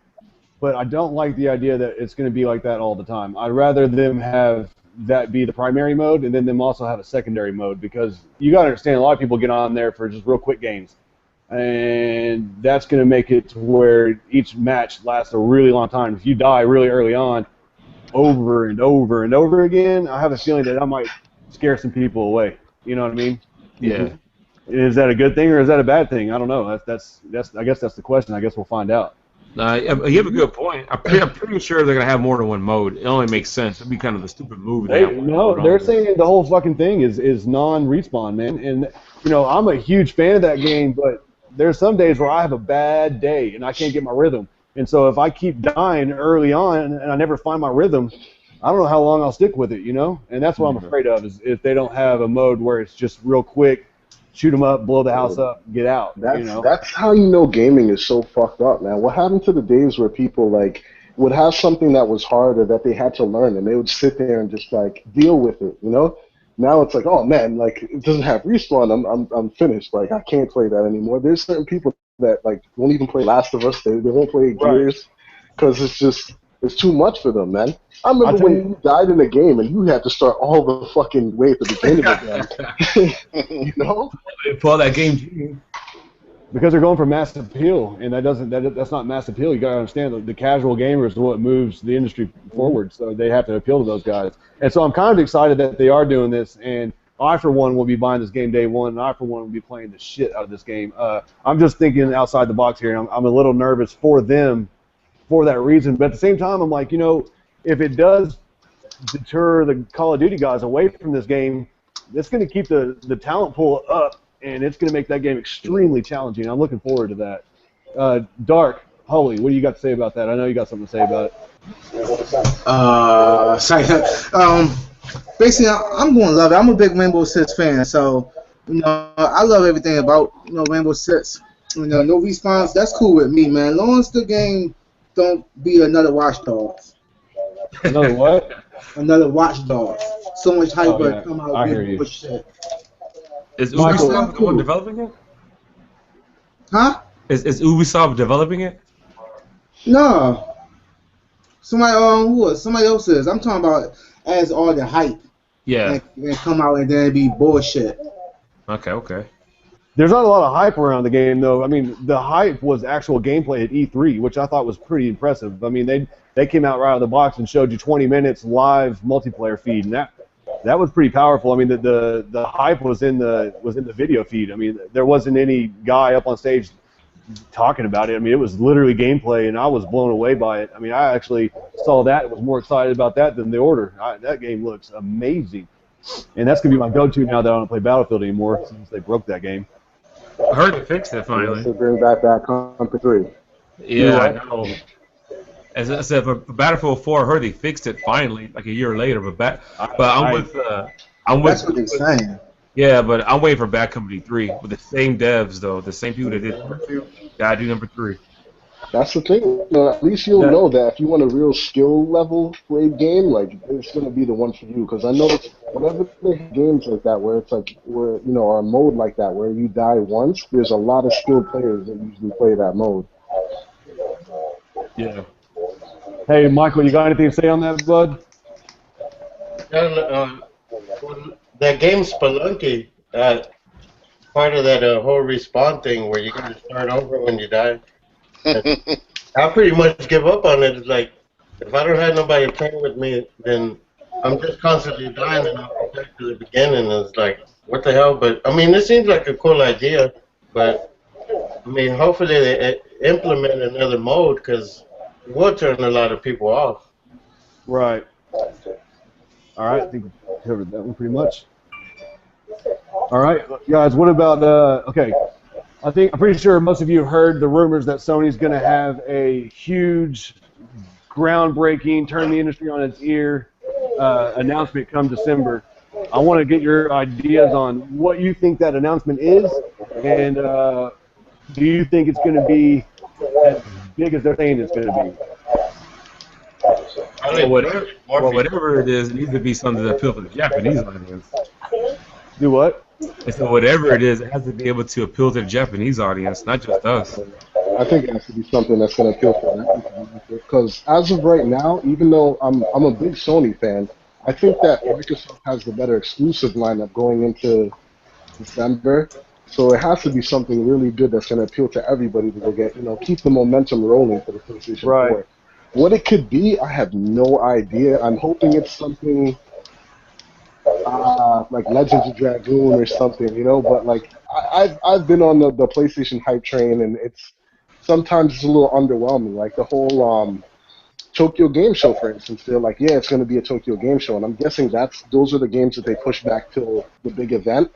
but I don't like the idea that it's going to be like that all the time. I'd rather them have that be the primary mode and then them also have a secondary mode, because you got to understand a lot of people get on there for just real quick games. And that's going to make it to where each match lasts a really long time. If you die really early on, over and over and over again, I have a feeling that I might scare some people away. You know what I mean? Yeah. Is that a good thing or is that a bad thing? I don't know. That's I guess that's the question. I guess we'll find out. You have a good point. I'm pretty sure they're gonna have more than one mode. It only makes sense. It'd be kind of a stupid move. They're saying the whole fucking thing is non-respawn, man. And I'm a huge fan of that game, but there's some days where I have a bad day and I can't get my rhythm. And so if I keep dying early on and I never find my rhythm, I don't know how long I'll stick with it, And that's what I'm afraid of, is if they don't have a mode where it's just real quick, shoot them up, blow the house up, get out. That's how gaming is so fucked up, man. What happened to the days where people would have something that was hard or that they had to learn and they would sit there and just deal with it, Now it's like, oh man, it doesn't have respawn. I'm finished. I can't play that anymore. There's certain people that won't even play Last of Us. They won't play Gears because it's too much for them, man. I remember when you died in a game and you had to start all the fucking way at the beginning again. Pull that game. Because they're going for mass appeal, and that's not mass appeal. You got to understand the casual gamer is what moves the industry forward, so they have to appeal to those guys. And so I'm kind of excited that they are doing this, and I, for one, will be buying this game day one, and I, for one, will be playing the shit out of this game. I'm just thinking outside the box here, and I'm a little nervous for them for that reason. But at the same time, I'm like, if it does deter the Call of Duty guys away from this game, it's going to keep the talent pool up, and it's going to make that game extremely challenging. I'm looking forward to that. Dark, Holly, what do you got to say about that? I know you got something to say about it. Basically, I'm going to love it. I'm a big Rainbow Six fan, so I love everything about Rainbow Six. No respawns, that's cool with me, man. As long as the game don't be another Watch Dogs. Another what? Another Watch Dogs. So much hype come out. I hear you. Shit. Is Ubisoft the one developing it? Huh? Is Ubisoft developing it? No. Somebody else is. I'm talking about as all the hype. Yeah. And come out and then be bullshit. Okay. There's not a lot of hype around the game, though. I mean, the hype was actual gameplay at E3, which I thought was pretty impressive. I mean, they came out right out of the box and showed you 20 minutes live multiplayer feed, and that was pretty powerful. I mean, the hype was in the video feed. I mean, there wasn't any guy up on stage talking about it. I mean, it was literally gameplay, and I was blown away by it. I mean, I actually saw that and was more excited about that than The Order. That game looks amazing, and that's gonna be my go-to now that I don't play Battlefield anymore since they broke that game. I heard they fixed it finally. To bring back that Comp 3. Yeah, I know. as I said, for Battlefield 4, I heard they fixed it finally, like a year later. But I'm with That's what they're saying. Yeah, but I'm waiting for Bad Company 3 with the same devs though, the same people that did number 2. Gotta do number 3. That's the thing. You know, at least you'll know that if you want a real skill level played game, like it's gonna be the one for you. Because I know whenever they have games like that, where it's like or a mode like that where you die once, there's a lot of skilled players that usually play that mode. Yeah. Hey, Michael, you got anything to say on that, bud? That game Spelunky, part of that whole respawn thing where you got to start over when you die. I pretty much give up on it. It's like, if I don't have nobody playing with me, then I'm just constantly dying and I'll go back to the beginning. And it's like, what the hell? But, I mean, it seems like a cool idea, but, I mean, hopefully they implement another mode because it will turn a lot of people off. Right. All right, I think we covered that one pretty much. All right, guys, what about, okay, I'm pretty sure most of you have heard the rumors that Sony's going to have a huge, groundbreaking, turn the industry on its ear announcement come December. I want to get your ideas on what you think that announcement is, and do you think it's going to be as big as they're saying it's going to be? Whatever it is, it needs to be something that appeals to the Japanese audience. Do what? And so whatever it is, it has to be able to appeal to the Japanese audience, not just us. I think it has to be something that's going to appeal to everyone. Because as of right now, even though I'm a big Sony fan, I think that Microsoft has the better exclusive lineup going into December. So it has to be something really good that's going to appeal to everybody to go get, keep the momentum rolling for the PlayStation 4. What it could be, I have no idea. I'm hoping it's something like Legends of Dragoon or something, But like I've been on the PlayStation hype train, and sometimes it's a little underwhelming. Like the whole Tokyo Game Show, for instance, they're like, yeah, it's going to be a Tokyo Game Show, and I'm guessing those are the games that they push back till the big event.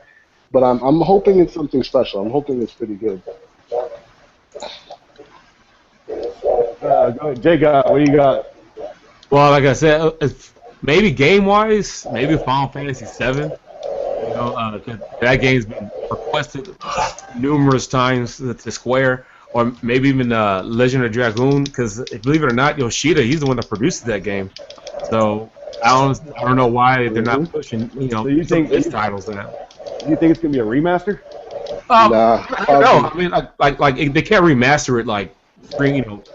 But I'm hoping it's something special. I'm hoping it's pretty good. Go ahead, Jay, what do you got? Well, like I said, maybe game-wise, maybe Final Fantasy VII. That game's been requested numerous times to Square, or maybe even Legend of Dragoon, because believe it or not, Yoshida, he's the one that produced that game. So I don't know why they're not pushing so you think his titles now. You think it's gonna be a remaster? Nah, I don't know. I mean, like they can't remaster it like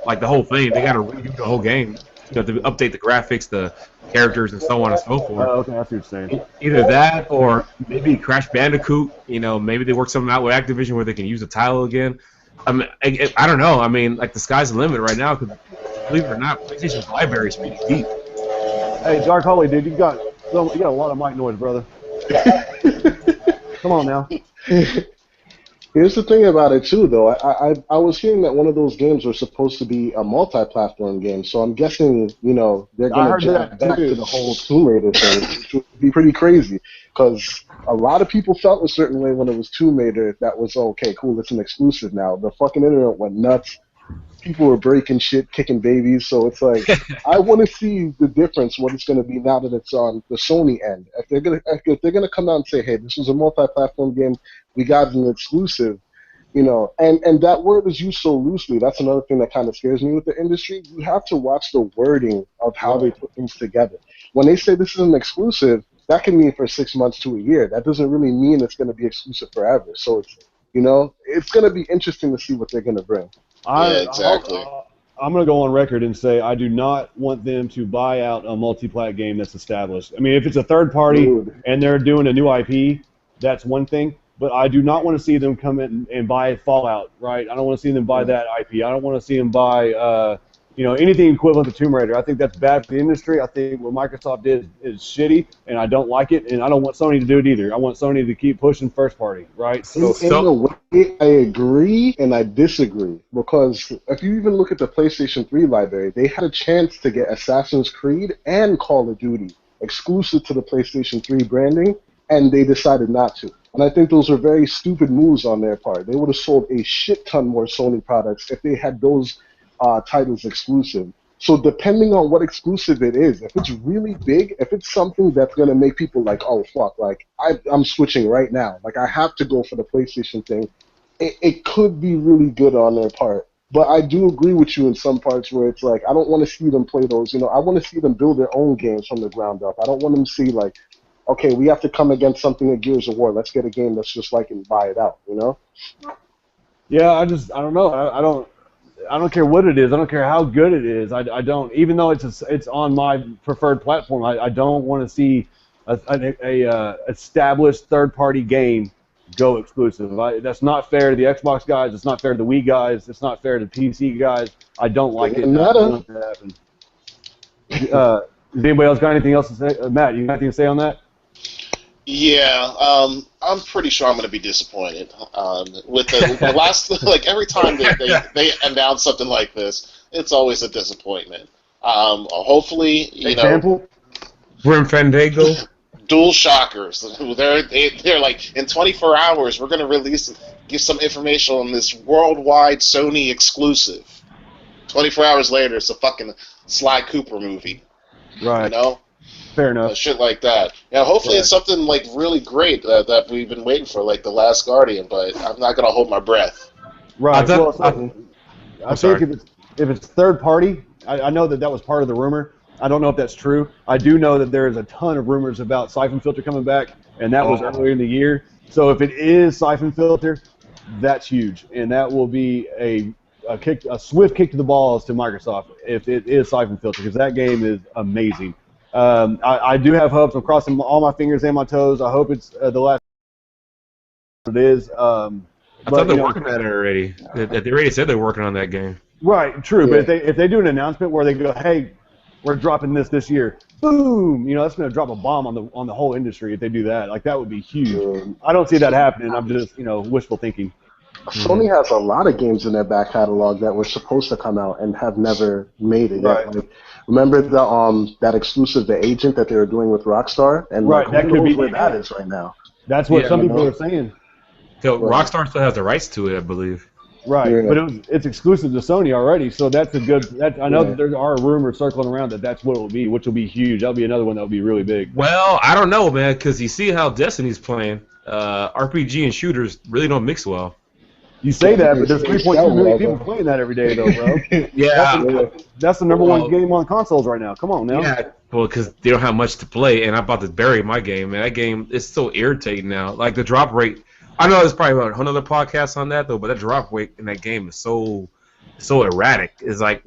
like the whole thing. They gotta redo the whole game. To update the graphics, the characters, and so on and so forth. Oh, okay, that's what you're saying. Either that, or maybe Crash Bandicoot. Maybe they work something out with Activision where they can use the title again. I mean, I don't know. I mean, like the sky's the limit right now. Because believe it or not, PlayStation's library is pretty deep. Hey, Dark Holly, dude, you got a lot of mic noise, brother. Come on now. Here's the thing about it too, though. I was hearing that one of those games was supposed to be a multi-platform game, so I'm guessing they're going to jump back to the whole Tomb Raider thing, which would be pretty crazy. Because a lot of people felt a certain way when it was Tomb Raider. That was okay, cool. It's an exclusive now. The fucking internet went nuts. People were breaking shit, kicking babies. So it's like I want to see the difference. What it's going to be now that it's on the Sony end. If they're gonna come out and say, hey, this was a multi-platform game. We got an exclusive, and that word is used so loosely. That's another thing that kind of scares me with the industry. You have to watch the wording of how they put things together. When they say this is an exclusive, that can mean for 6 months to a year. That doesn't really mean it's going to be exclusive forever. So it's going to be interesting to see what they're going to bring. Yeah, exactly. I'm going to go on record and say I do not want them to buy out a multi-plat game that's established. I mean, if it's a third party and they're doing a new IP, that's one thing. But I do not want to see them come in and buy Fallout, right? I don't want to see them buy that IP. I don't want to see them buy, anything equivalent to Tomb Raider. I think that's bad for the industry. I think what Microsoft did is shitty, and I don't like it, and I don't want Sony to do it either. I want Sony to keep pushing first party, right? In a way, I agree and I disagree, because if you even look at the PlayStation 3 library, they had a chance to get Assassin's Creed and Call of Duty exclusive to the PlayStation 3 branding, and they decided not to. And I think those are very stupid moves on their part. They would have sold a shit ton more Sony products if they had those titles exclusive. So depending on what exclusive it is, if it's really big, if it's something that's gonna make people like, oh fuck, like I'm switching right now, like I have to go for the PlayStation thing, it could be really good on their part. But I do agree with you in some parts where it's like I don't want to see them play those. You know, I want to see them build their own games from the ground up. I don't want them to see like, okay, we have to come against something in Gears of War. Let's get a game that's just like and buy it out. You know? Yeah, I don't know. I don't care what it is. I don't care how good it is. I don't. Even though it's on my preferred platform, I don't want to see a established third-party game go exclusive. That's not fair to the Xbox guys. It's not fair to the Wii guys. It's not fair to the PC guys. I don't like it. I don't want that to happen. Does anybody else got anything else to say? Matt, you got anything to say on that? Yeah, I'm pretty sure I'm going to be disappointed. With the last, like every time they announce something like this, it's always a disappointment. Hopefully, you know, Grim Fandango, Dual Shockers. They're like in 24 hours we're going to give some information on this worldwide Sony exclusive. 24 hours later, it's a fucking Sly Cooper movie. Right. You know. Fair enough. Shit like that. Yeah, hopefully it's something like really great that we've been waiting for, like The Last Guardian. But I'm not gonna hold my breath. Right. I think if it's third party, I know that was part of the rumor. I don't know if that's true. I do know that there is a ton of rumors about Siphon Filter coming back, and that was earlier in the year. So if it is Siphon Filter, that's huge, and that will be a swift kick to the balls to Microsoft if it is Siphon Filter, because that game is amazing. I do have hopes. I'm crossing all my fingers and my toes. I hope it's the last. It is. I thought they're working on it already. They already said they're working on that game. Right. True. Yeah. But if they do an announcement where they go, hey, we're dropping this year, boom, that's going to drop a bomb on the whole industry if they do that. Like that would be huge. I don't see that happening. I'm just wishful thinking. Sony has a lot of games in their back catalog that were supposed to come out and have never made it yet. Like, remember that exclusive, The Agent, that they were doing with Rockstar? And right, that could be where that is right now. That's what some people are saying. So Rockstar still has the rights to it, I believe. Right, but it's exclusive to Sony already, so that's a good. I know that there are rumors circling around that's what it will be, which will be huge. That'll be another one that will be really big. Well, I don't know, man, because you see how Destiny's playing. RPG and shooters really don't mix well. You say that, but there's 3.2 million people playing that every day, though, bro. Yeah. That's the number one game on consoles right now. Come on now. Yeah, well, because they don't have much to play, and I'm about to bury my game, man. That game is so irritating now. Like, the drop rate, I know there's probably another podcast on that, though, but that drop rate in that game is so erratic. It's like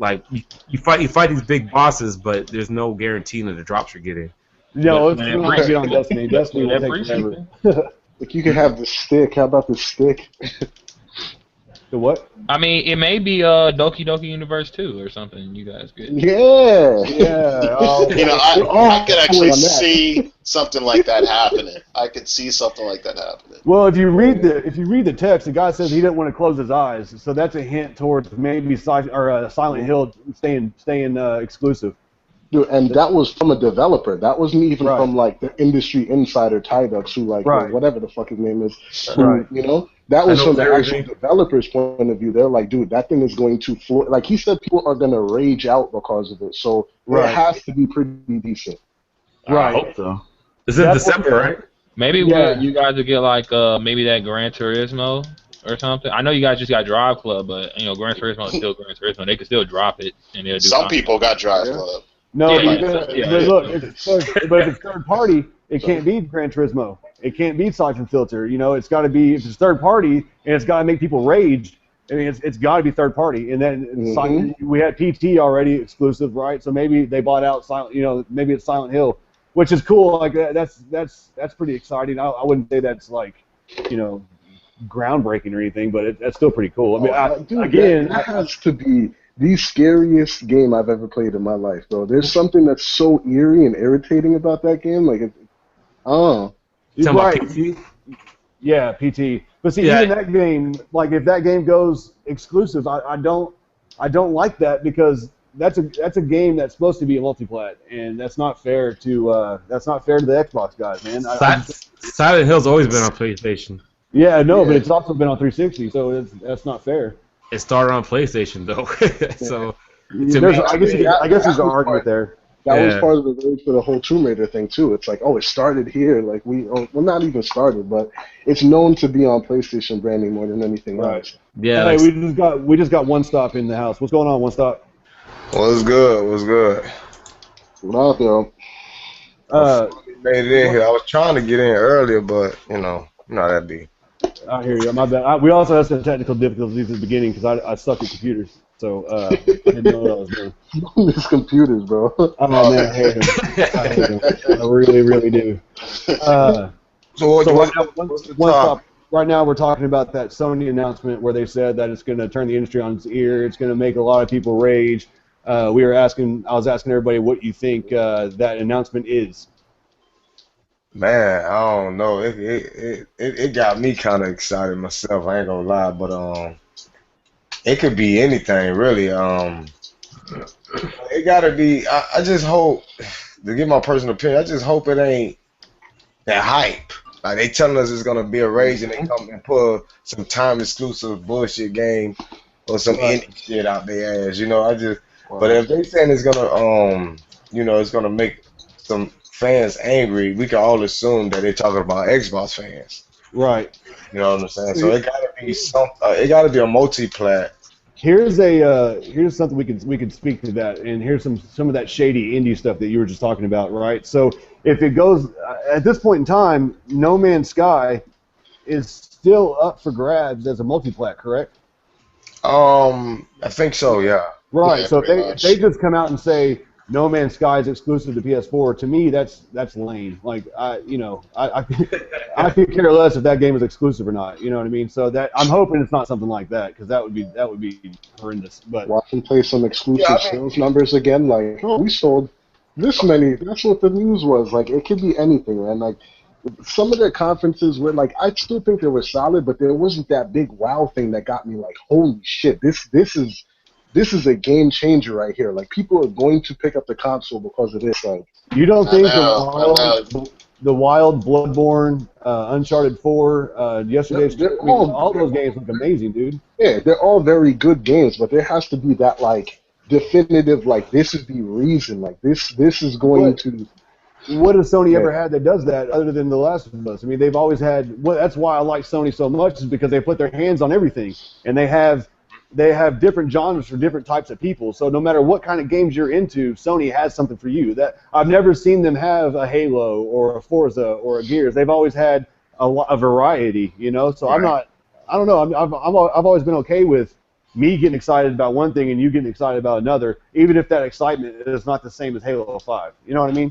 you fight these big bosses, but there's no guarantee that the drops you're getting. No, it's not get on Destiny. Destiny will take forever. Like, you can have the stick. How about the stick? The what? I mean, it may be Doki Doki Universe 2 or something. You guys good? Yeah. I could actually see something like that happening. I could see something like that happening. Well, if you read the text, the guy says he didn't want to close his eyes, so that's a hint towards maybe Silent Hill staying exclusive. Dude, and that was from a developer. That wasn't even from like the industry insider Tidux, who or whatever the fuck his name is. That was from the actual developer's point of view. They're like, dude, that thing is going to floor. Like he said, people are gonna rage out because of it. So it has to be pretty decent. I hope so. It's in December, right? Maybe you guys will get like maybe that Gran Turismo or something. I know you guys just got Drive Club, but Gran Turismo is still Gran Turismo. They can still drop it and they'll do. Some people got Drive Club. No, but look, but if it's third party, it can't be Gran Turismo. It can't be Siphon Filter. It's got to be, if it's third party and it's got to make people rage. I mean, it's got to be third party. And then we had PT already exclusive, right? So maybe they bought out maybe it's Silent Hill, which is cool. Like that's pretty exciting. I wouldn't say that's like, groundbreaking or anything, but that's still pretty cool. I mean, that has to be the scariest game I've ever played in my life, bro. There's something that's so eerie and irritating about that game. Like, You're right. PT? Yeah, PT. But see, even that game, like if that game goes exclusive, I don't like that because that's a game that's supposed to be a multiplat, and that's not fair to the Xbox guys, man. Silent Hill's always been on PlayStation. Yeah, no, but it's also been on 360, so that's not fair. It started on PlayStation though, so I guess there's an argument there. That was part of the rage for the whole Tomb Raider thing too. It's like, oh, it started here. Like well, not even started, but it's known to be on PlayStation branding more than anything else. Yeah. Hey, we just got One Stop in the house. What's going on, One Stop? What's good? What up, yo? Made it in here. I was trying to get in earlier, but that be. I hear you. My bad. We also had some technical difficulties at the beginning because I suck at computers. So I didn't know what I was doing. These computers, bro. Oh man, I hate them. I really, really do. Right now we're talking about that Sony announcement where they said that it's going to turn the industry on its ear. It's going to make a lot of people rage. I was asking everybody what you think that announcement is. Man, I don't know. It got me kind of excited myself. I ain't gonna lie, but it could be anything really. It gotta be. I just hope, to give my personal opinion, I just hope it ain't that hype. Like they telling us it's gonna be a rage, and they come and put some time exclusive bullshit game or some indie shit out their ass. But if they saying it's gonna it's gonna make some fans angry, we can all assume that they're talking about Xbox fans. Right. You know what I'm saying? So it gotta be it gotta be a multi-plat. Here's something we could speak to that, and here's some of that shady indie stuff that you were just talking about, right? So if it goes at this point in time, No Man's Sky is still up for grabs as a multi-plat, correct? I think so, yeah. Right. Yeah, so if they just come out and say No Man's Sky is exclusive to PS4, to me that's lame. Like I could care less if that game is exclusive or not. You know what I mean? So that I'm hoping it's not something like that, because that would be horrendous. But watch them play some exclusive sales numbers again. Like, oh, we sold this many. That's what the news was. Like, it could be anything, man. Like, some of their conferences were like, I still think they were solid, but there wasn't that big wow thing that got me like, holy shit, this is a game changer right here. Like, people are going to pick up the console because of this. Like, you don't think the Wild, Bloodborne, Uncharted 4, yesterday's all those games look amazing, dude. Yeah, they're all very good games, but there has to be that like definitive, like this is the reason, like this is going to. What has Sony ever had that does that other than The Last of Us? I mean, they've always had. Well, that's why I like Sony so much, is because they put their hands on everything, and they have different genres for different types of people. So no matter what kind of games you're into, Sony has something for you. That I've never seen them have a Halo or a Forza or a Gears. They've always had a variety, you know. So right. I don't know. I've always been okay with me getting excited about one thing and you getting excited about another, even if that excitement is not the same as Halo 5. You know what I mean?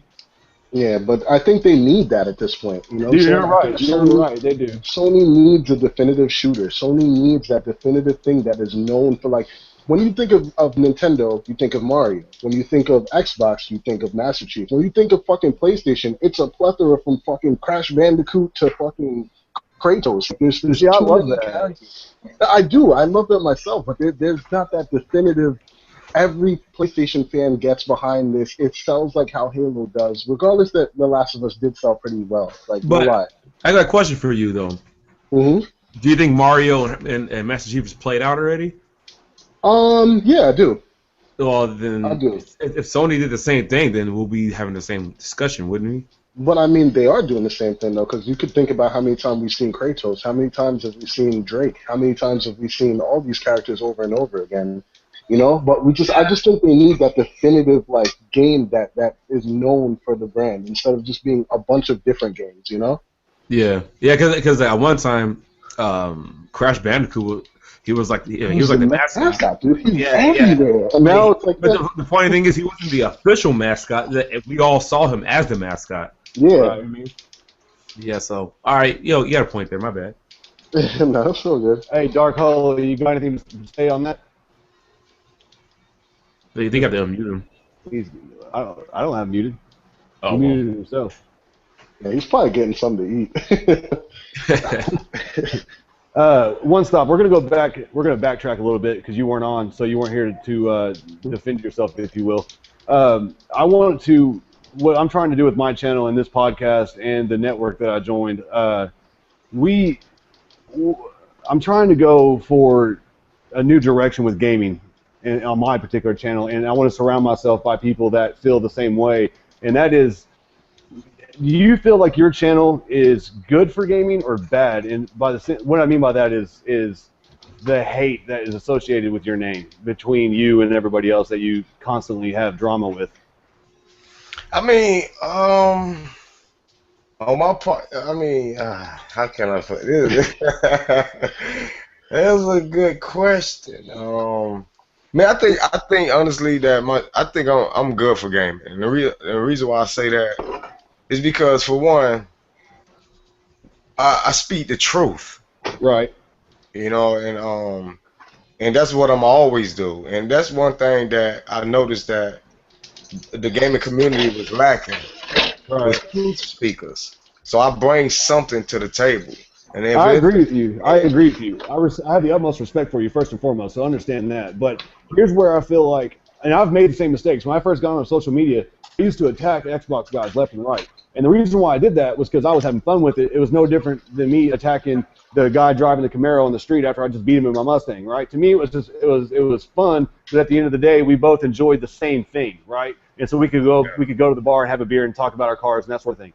Yeah, but I think they need that at this point. You know, you're right. You're right. They do. Sony needs a definitive shooter. Sony needs that definitive thing that is known for, like, when you think of Nintendo, you think of Mario. When you think of Xbox, you think of Master Chief. When you think of fucking PlayStation, it's a plethora from fucking Crash Bandicoot to fucking Kratos. There's I love that. Characters. I do. I love that myself, but there's not that definitive. Every PlayStation fan gets behind this. It sells like how Halo does, regardless that The Last of Us did sell pretty well. Like, no lie. I got a question for you, though. Mm-hmm. Do you think Mario and Master Chief is played out already? Yeah, I do. Well, then, I do. If Sony did the same thing, then we'll be having the same discussion, wouldn't we? But I mean, they are doing the same thing, though, because you could think about how many times we've seen Kratos, how many times have we seen Drake, how many times have we seen all these characters over and over again. You know, but I just think they need that definitive like game that is known for the brand instead of just being a bunch of different games. You know? Yeah, because at one time, Crash Bandicoot, he was like the mascot. Dude. He's everywhere. And now it's like. But the funny thing is, he wasn't the official mascot. We all saw him as the mascot. Yeah. Right? I mean, yeah. So all right, you got a point there. My bad. No, that's so good. Hey, Dark Hole, you got anything to say on that? They got to unmute him. I don't have him muted. Oh, he muted himself. Yeah, he's probably getting something to eat. One Stop. We're gonna go back. We're gonna backtrack a little bit because you weren't on, so you weren't here to defend yourself, if you will. I wanted to. What I'm trying to do with my channel and this podcast and the network that I joined. I'm trying to go for a new direction with gaming. on my particular channel, and I want to surround myself by people that feel the same way. And that is, do you feel like your channel is good for gaming or bad? And what I mean by that is the hate that is associated with your name between you and everybody else that you constantly have drama with. I mean, on my part, I mean, how can I put this? That's a good question. Man, I think honestly that I think I'm good for gaming, and the reason why I say that is because, for one, I speak the truth. Right. You know, and that's what I'm always do, and that's one thing that I noticed that the gaming community was lacking. Right. Was truth speakers. So I bring something to the table. And I agree with you. I agree with you. I have the utmost respect for you, first and foremost, so understand that. But here's where I feel like, and I've made the same mistakes. When I first got on social media, I used to attack Xbox guys left and right. And the reason why I did that was because I was having fun with it. It was no different than me attacking the guy driving the Camaro on the street after I just beat him in my Mustang, right? To me, it was fun, but at the end of the day, we both enjoyed the same thing, right? And so we could go to the bar and have a beer and talk about our cars and that sort of thing.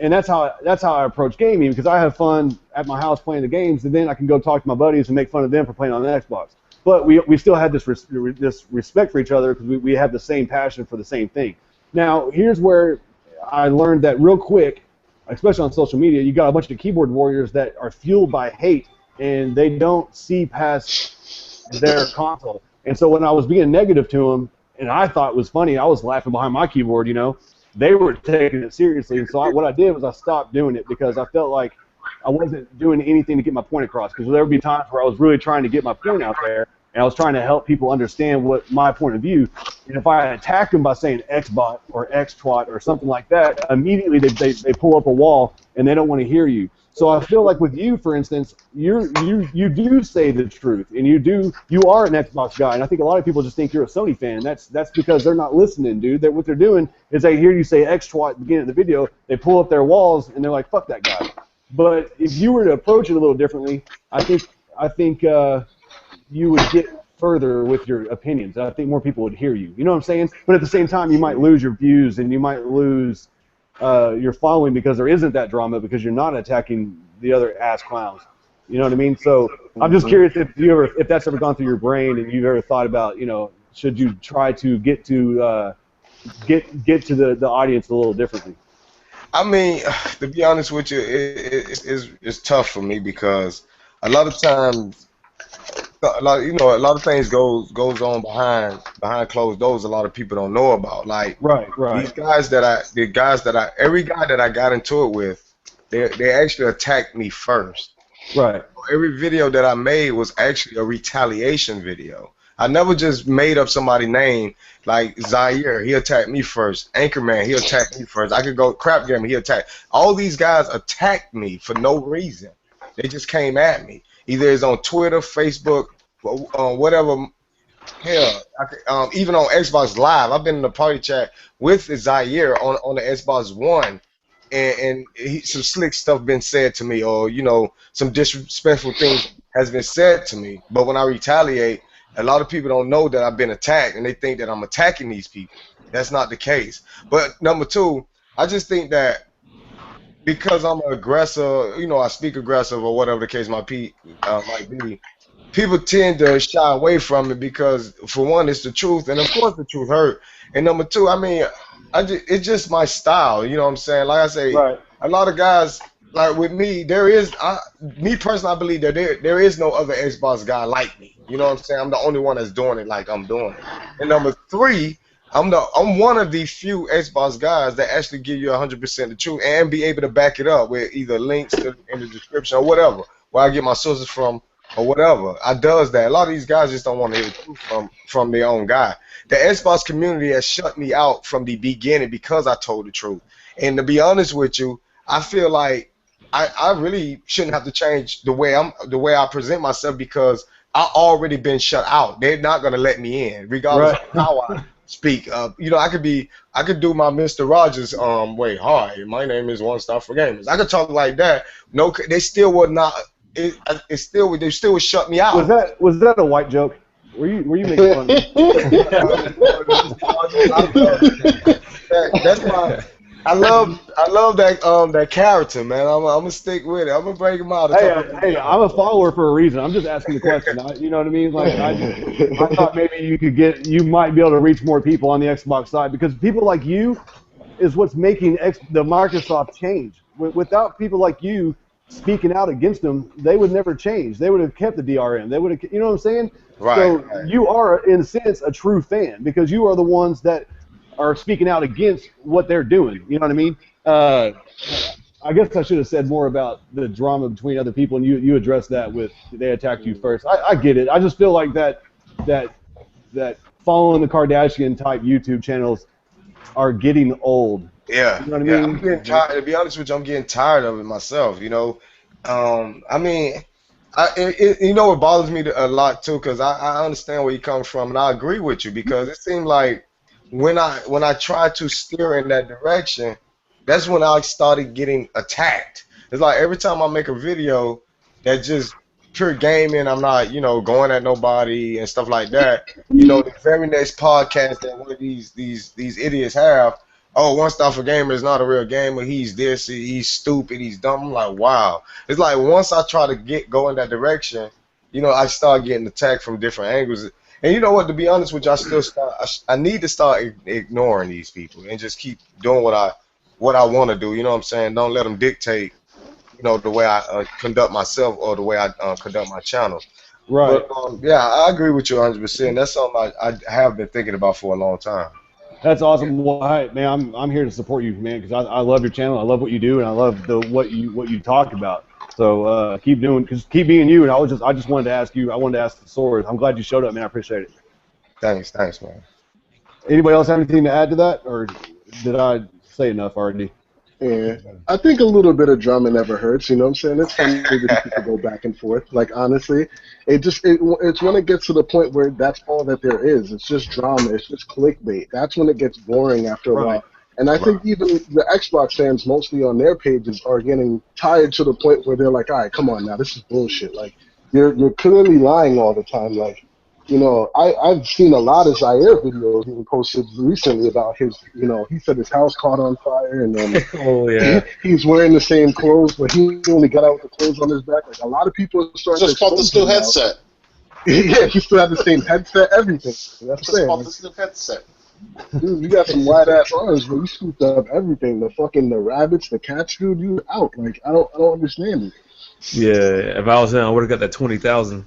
And that's how I approach gaming, because I have fun at my house playing the games, and then I can go talk to my buddies and make fun of them for playing on the Xbox. But we still had this respect for each other because we have the same passion for the same thing. Now, here's where I learned that real quick, especially on social media, you got a bunch of keyboard warriors that are fueled by hate, and they don't see past their console. And so when I was being negative to them, and I thought it was funny, I was laughing behind my keyboard, you know, they were taking it seriously. And so what I did was I stopped doing it because I felt like I wasn't doing anything to get my point across. Because there would be times where I was really trying to get my point out there, and I was trying to help people understand what my point of view. And if I attack them by saying Xbot or Xtwat or something like that, immediately they pull up a wall and they don't want to hear you. So I feel like with you, for instance, you do say the truth, and you are an Xbox guy, and I think a lot of people just think you're a Sony fan. That's because they're not listening, dude. What they're doing is they hear you say Xtwat at the beginning of the video, they pull up their walls, and they're like, fuck that guy. But if you were to approach it a little differently, I think you would get further with your opinions. I think more people would hear you. You know what I'm saying? But at the same time, you might lose your views, and you might lose your following because there isn't that drama, because you're not attacking the other ass clowns. You know what I mean? So I'm just curious if that's ever gone through your brain, and you've ever thought about, you know, should you try to get to the audience a little differently? I mean, to be honest with you, it's tough for me because a lot of times, a lot of things goes on behind closed doors. A lot of people don't know about. Like right. These guys every guy that I got into it with, they actually attacked me first. Right. Every video that I made was actually a retaliation video. I never just made up somebody's name. Like Zaire, he attacked me first. Anchorman, he attacked me first. I could go Crap Gamer, he attacked. All these guys attacked me for no reason. They just came at me. Either it's on Twitter, Facebook, whatever. Hell, even on Xbox Live, I've been in the party chat with Zaire on the Xbox One, and some slick stuff been said to me, or you know, some disrespectful things has been said to me. But when I retaliate, a lot of people don't know that I've been attacked, and they think that I'm attacking these people. That's not the case. But number two, I just think that because I'm an aggressor, you know, I speak aggressive or whatever the case might be, people tend to shy away from it because, for one, it's the truth, and of course the truth hurt. And number two, I mean, it's just my style, you know what I'm saying? Like I say, right. A lot of guys, like with me, me personally, I believe that there is no other Xbox guy like me. You know what I'm saying? I'm the only one that's doing it like I'm doing it. And number three, I'm one of the few Xbox guys that actually give you 100% the truth and be able to back it up with either links in the description or whatever, where I get my sources from or whatever. I does that. A lot of these guys just don't want to hear the truth from their own guy. The Xbox community has shut me out from the beginning because I told the truth. And to be honest with you, I feel like I really shouldn't have to change the way I present myself because I already been shut out. They're not gonna let me in, regardless of how I speak. You know, I could do my Mr. Rogers way. Hi, my name is One Star for Gamers. I could talk like that. No, they still would not. They still would shut me out. Was that a white joke? Were you making fun of me? That's my. I love that character, man. I'm gonna stick with it. I'm gonna break him out. Hey, I'm a follower for a reason. I'm just asking the question. You know what I mean? Like I thought maybe you might be able to reach more people on the Xbox side because people like you is what's making the Microsoft change. Without people like you speaking out against them, they would never change. They would have kept the DRM. They would have, you know what I'm saying? Right. So you are, in a sense, a true fan because you are the ones that are speaking out against what they're doing. You know what I mean? I guess I should have said more about the drama between other people, and you addressed that with they attacked you first. I get it. I just feel like that following the Kardashian type YouTube channels are getting old. Yeah, you know what I mean? I'm getting tired. To be honest with you, I'm getting tired of it myself. You know, I mean, you know, it bothers me a lot too because I understand where you come from, and I agree with you because it seemed like when I tried to steer in that direction, that's when I started getting attacked. It's like every time I make a video that just pure gaming, I'm not, you know, going at nobody and stuff like that. You know, the very next podcast that one of these idiots have, oh, One Star for Gamer is not a real gamer. He's this, he's stupid, he's dumb. I'm like, wow. It's like once I try to go in that direction, you know, I start getting attacked from different angles. And you know what? To be honest with you, I need to start ignoring these people and just keep doing what I want to do. You know what I'm saying? Don't let them dictate, you know, the way I conduct myself or the way I conduct my channel. Right. But, yeah, I agree with you 100%. That's something I have been thinking about for a long time. That's awesome. Well, man, I'm here to support you, man, because I love your channel. I love what you do, and I love what you talk about. So keep being you. And I just wanted to ask you. I wanted to ask the Sword. I'm glad you showed up, man. I appreciate it. Thanks, man. Anybody else have anything to add to that, or did I say enough already? Yeah, I think a little bit of drama never hurts. You know what I'm saying? It's fun that people go back and forth. Like honestly, it's when it gets to the point where that's all that there is. It's just drama. It's just clickbait. That's when it gets boring after a while. And I think even the Xbox fans, mostly on their pages, are getting tired to the point where they're like, all right, come on now, this is bullshit. Like you're clearly lying all the time. Like, you know, I've seen a lot of Zaire videos being posted recently about his, you know, he said his house caught on fire and then he's wearing the same clothes, but he only got out with the clothes on his back. Like a lot of people are starting just bought this new headset. Yeah, he still had the same headset, everything. That's just bought this new headset. Dude, you got some wide ass arms, but you scooped up everything. The rabbits, the cats, dude, you out. Like I don't understand it. Yeah, if I was him, I would have got that 20,000.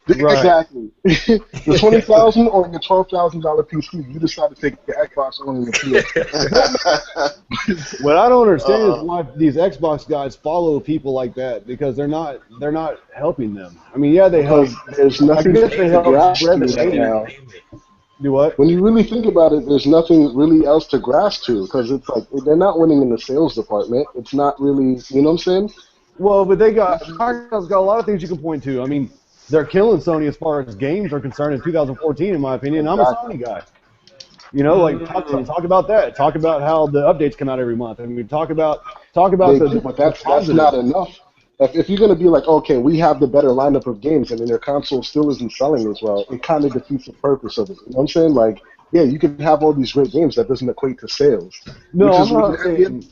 Right. Exactly. The 20,000 or the $12,000 PC. You decide to take the Xbox on the PS. What I don't understand is why these Xbox guys follow people like that because they're not helping them. I mean, yeah, they help. There's nothing to grasp right now. Do what? When you really think about it, there's nothing really else to grasp to because it's like they're not winning in the sales department. It's not really, you know what I'm saying? Well, but Microsoft's got a lot of things you can point to. I mean, they're killing Sony as far as games are concerned in 2014, in my opinion. I'm a Sony guy. You know, like talk about that. Talk about how the updates come out every month. I mean, talk about but that's not enough. If you're going to be like, okay, we have the better lineup of games, and then their console still isn't selling as well, it kind of defeats the purpose of it. You know what I'm saying? Like, yeah, you can have all these great games that doesn't equate to sales. No, I'm not saying.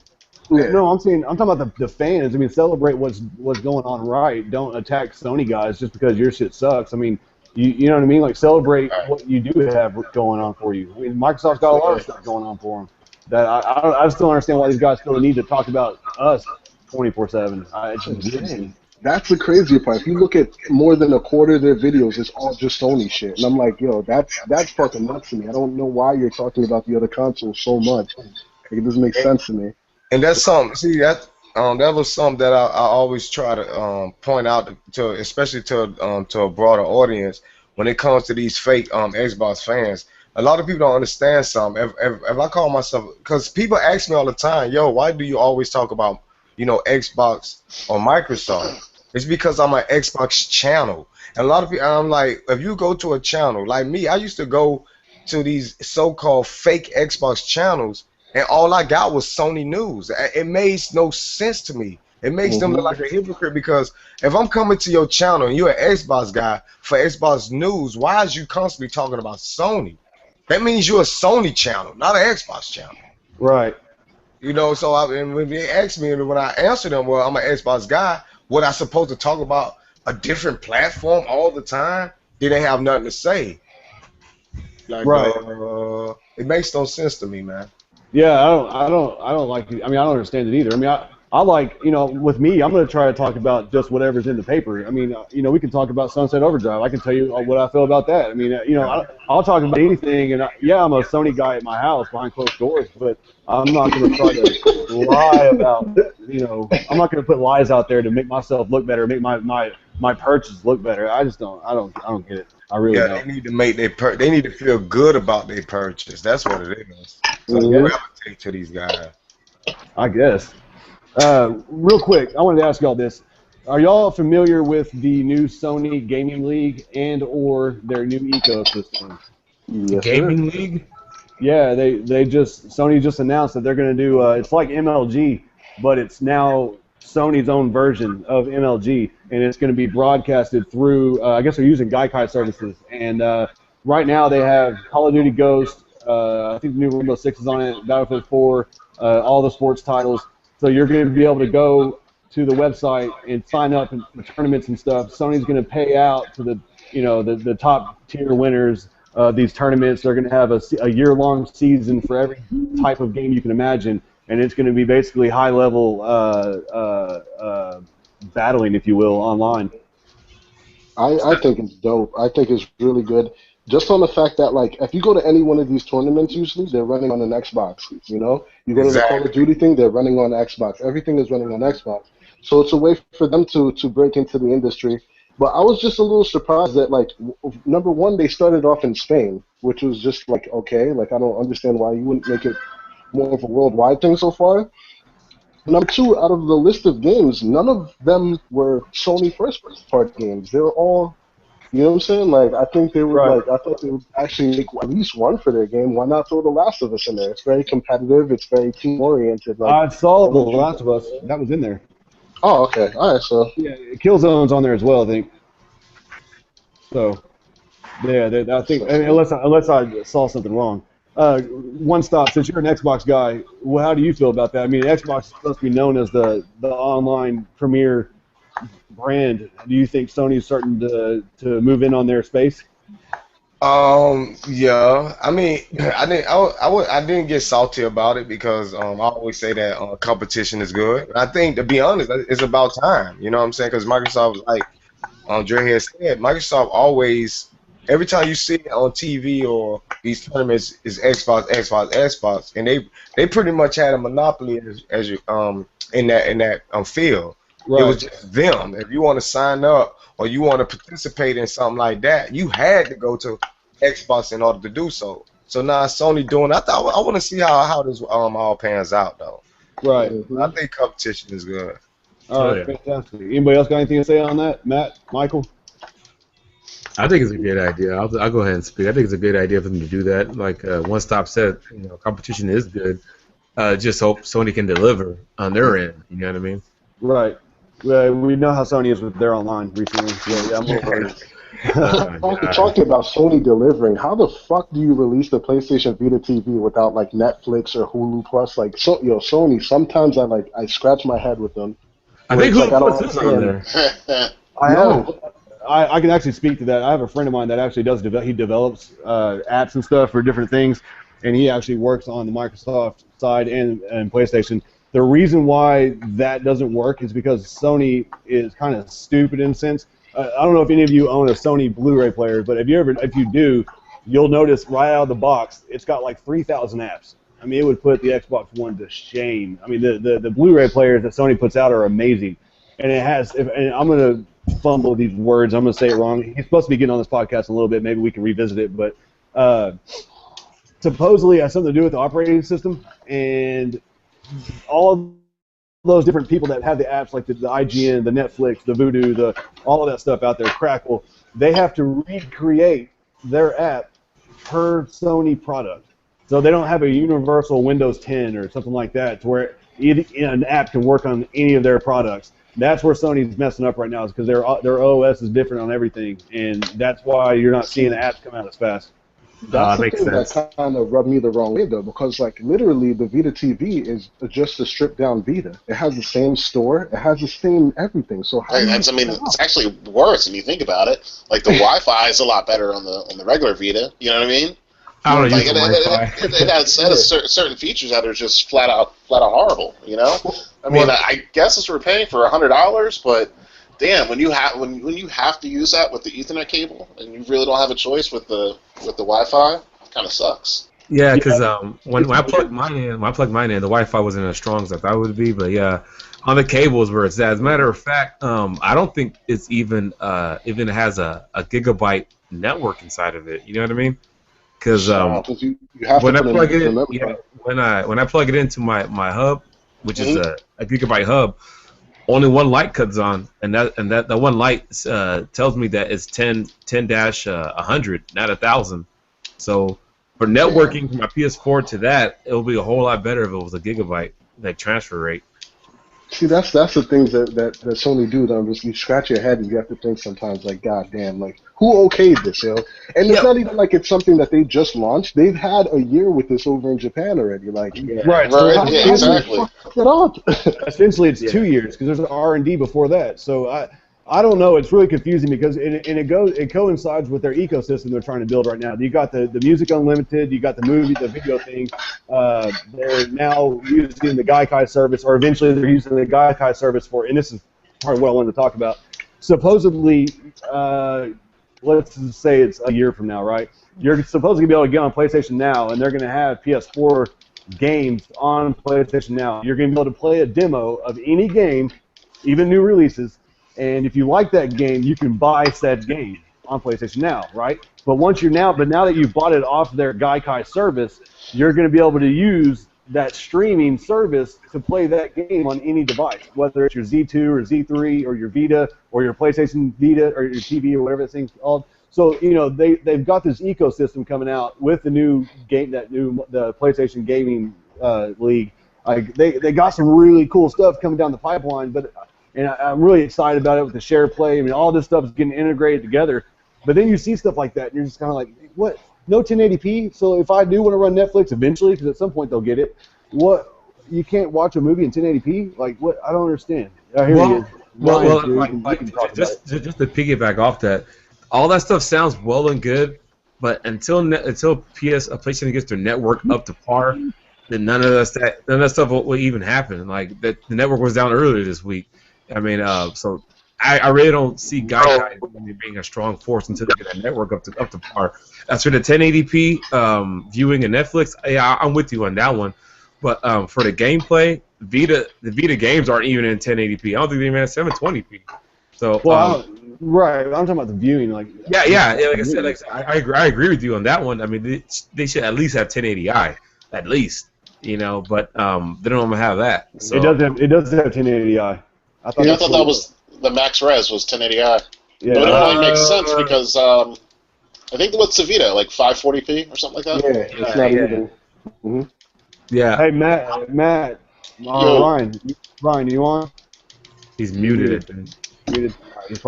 Yeah. No, I'm talking about the fans. I mean, celebrate what's going on right. Don't attack Sony guys just because your shit sucks. I mean, you know what I mean? Like, celebrate what you do have going on for you. I mean, Microsoft's got a lot of stuff going on for them. That I just don't understand why these guys still need to talk about us 24/7. That's the crazy part. If you look at more than a quarter of their videos, it's all just Sony shit. And I'm like, yo, that's fucking nuts to me. I don't know why you're talking about the other consoles so much. Like, it doesn't make sense to me. And that's something. See, that was something that I always try to point out to, especially to a broader audience when it comes to these fake Xbox fans. A lot of people don't understand something. If I call myself, because people ask me all the time, yo, why do you always talk about, you know, Xbox or Microsoft? It's because I'm an Xbox channel. And a lot of people, I'm like, if you go to a channel like me, I used to go to these so-called fake Xbox channels. And all I got was Sony news. It made no sense to me. It makes them look like a hypocrite because if I'm coming to your channel and you're an Xbox guy for Xbox News, why is you constantly talking about Sony? That means you're a Sony channel, not an Xbox channel. Right. You know, so and when they ask me, and when I answer them, well, I'm an Xbox guy, what I supposed to talk about a different platform all the time? They didn't have nothing to say. Like, right. It makes no sense to me, man. Yeah, I don't like it. I mean, I don't understand it either. I mean, I like, you know, with me, I'm going to try to talk about just whatever's in the paper. I mean, you know, we can talk about Sunset Overdrive. I can tell you what I feel about that. I mean, you know, I'll talk about anything. And yeah, I'm a Sony guy at my house behind closed doors, but I'm not going to try to lie about, you know, I'm not going to put lies out there to make myself look better, make my purchase look better. I don't get it. I really don't. They need to make they need to feel good about their purchase. That's what it is. So they gravitate to these guys. I guess. Real quick, I wanted to ask y'all this. Are y'all familiar with the new Sony Gaming League and or their new ecosystem? Yes, Gaming League? Yeah, Sony just announced that they're going to do, it's like MLG, but it's now Sony's own version of MLG, and it's going to be broadcasted through, I guess they're using Gaikai services, and right now they have Call of Duty Ghost, I think the new Rainbow Six is on it, Battlefield 4, all the sports titles. So you're going to be able to go to the website and sign up for tournaments and stuff. Sony's going to pay out to the, you know, the top tier winners of these tournaments. They're going to have a year-long season for every type of game you can imagine, and it's going to be basically high-level battling, if you will, online. I think it's dope. I think it's really good. Just on the fact that, like, if you go to any one of these tournaments, usually they're running on an Xbox. You know, you go to the Call of Duty thing, they're running on Xbox. Everything is running on Xbox. So it's a way for them to break into the industry. But I was just a little surprised that, like, number one, they started off in Spain, which was just like, okay, like, I don't understand why you wouldn't make it more of a worldwide thing so far. Number two, out of the list of games, none of them were Sony first-party games. They were all, you know what I'm saying? like, I think they were I thought they would actually make at least one for their game. Why not throw The Last of Us in there? It's very competitive. It's very team-oriented. Like, I saw The Last of Us. That was in there. Oh, okay. All right, so. Yeah, Killzone's on there as well, I think. So, yeah, I think, unless I saw something wrong. One stop, since you're an Xbox guy, well, how do you feel about that? I mean, Xbox is supposed to be known as the online premier brand. Do you think Sony's starting to move in on their space? Yeah. I mean, I didn't get salty about it because I always say that competition is good. I think, to be honest, it's about time. You know what I'm saying? Because Microsoft, like Dre has said, Microsoft always, every time you see it on TV or these tournaments, is Xbox, and they pretty much had a monopoly as you in that field. Right. It was just them. If you want to sign up or you want to participate in something like that, you had to go to Xbox in order to do so. So now Sony doing. I want to see how this all pans out though. Right. I think competition is good. All right, fantastic. Anybody else got anything to say on that? Matt, Michael? I think it's a good idea. I'll go ahead and speak. I think it's a good idea for them to do that. Like One Stop said, you know, competition is good. Just hope Sony can deliver on their end. You know what I mean? Right. We know how Sony is with their online recently. Yeah, I'm over it. Talking about Sony delivering, how the fuck do you release the PlayStation Vita TV without like Netflix or Hulu Plus? Like, Sony. Sometimes I scratch my head with them. I think Hulu Plus is on there. I can actually speak to that. I have a friend of mine that actually he develops apps and stuff for different things, and he actually works on the Microsoft side and PlayStation. The reason why that doesn't work is because Sony is kind of stupid in a sense. I don't know if any of you own a Sony Blu-ray player, but if you do, you'll notice right out of the box, it's got like 3,000 apps. I mean, it would put the Xbox One to shame. I mean, the Blu-ray players that Sony puts out are amazing, and it has. And I'm gonna fumble these words. I'm gonna say it wrong. He's supposed to be getting on this podcast in a little bit. Maybe we can revisit it, but supposedly it has something to do with the operating system and all of those different people that have the apps, like the IGN, the Netflix, the Vudu, all of that stuff out there, Crackle, they have to recreate their app per Sony product. So they don't have a universal Windows 10 or something like that, to where an app can work on any of their products. That's where Sony's messing up right now, is because their OS is different on everything, and that's why you're not seeing the apps come out as fast. That's the thing that kind of rubbed me the wrong way, though, because like literally the Vita TV is just a stripped down Vita. It has the same store, it has the same everything. So it's actually worse when you think about it. Like the Wi-Fi is a lot better on the regular Vita. You know what I mean? I don't use Wi-Fi. It has certain features that are just flat out horrible. You know? I mean, I guess it's we're paying for $100, but damn, when you have to use that with the Ethernet cable and you really don't have a choice with the Wi-Fi, it kind of sucks. Yeah, because when I plugged mine in, the Wi-Fi wasn't as strong as I thought it would be. But yeah, on the cables where it's at. As a matter of fact, I don't think it's even has a gigabyte network inside of it. You know what I mean? Because when I plug it in, when I plug it into my hub, which is a gigabyte hub, only one light comes on, and that one light tells me that it's 10-100, not 1,000. So for networking from my PS4 to that, it'll be a whole lot better if it was a gigabyte transfer rate. See, that's the things that Sony do. That you scratch your head and you have to think sometimes, like, God damn, like, who okayed this, yo? And it's not even like it's something that they just launched. They've had a year with this over in Japan already. Like, exactly. Essentially, it's 2 years because there's an R&D before that. So I don't know. It's really confusing because it coincides with their ecosystem they're trying to build right now. You got the Music Unlimited, you got the video thing. They're now using the Gaikai service, or eventually they're using the Gaikai service for, and this is part of what I wanted to talk about. Supposedly, let's just say it's a year from now, right? You're supposed to be able to get on PlayStation Now, and they're going to have PS4 games on PlayStation Now. You're going to be able to play a demo of any game, even new releases. And if you like that game, you can buy said game on PlayStation Now, right? But now that you've bought it off their Gaikai service, you're going to be able to use that streaming service to play that game on any device, whether it's your Z2 or Z3 or your Vita or your PlayStation Vita or your TV or whatever that thing's called. So they've got this ecosystem coming out with the new game, the PlayStation Gaming League. Like they got some really cool stuff coming down the pipeline, and I'm really excited about it with the share play. I mean, all this stuff is getting integrated together. But then you see stuff like that, and you're just kind of like, what? No 1080p? So if I do want to run Netflix eventually, because at some point they'll get it, what? You can't watch a movie in 1080p? Like, what? I don't understand. Just to piggyback off that, all that stuff sounds well and good, but until PlayStation gets their network up to par, then none of that stuff will even happen. Like the network was down earlier this week. I mean, so I really don't see Gaikai being a strong force until they get that network up to par. As for the 1080p viewing in Netflix, yeah, I'm with you on that one. But for the gameplay, the Vita games aren't even in 1080p. I don't think they're even at 720p. So right, I'm talking about the viewing. Like yeah. Like I said, I agree with you on that one. I mean, they should at least have 1080i, at least. But they don't have that. So. It does have 1080i. I thought that was the max res was 1080i. Yeah. But it only makes sense because I think what's the Vita, like 540p or something like that? Yeah, it's not even. Mm-hmm. Yeah. Hey, Matt. Ryan, you on? He's muted. Muted. That's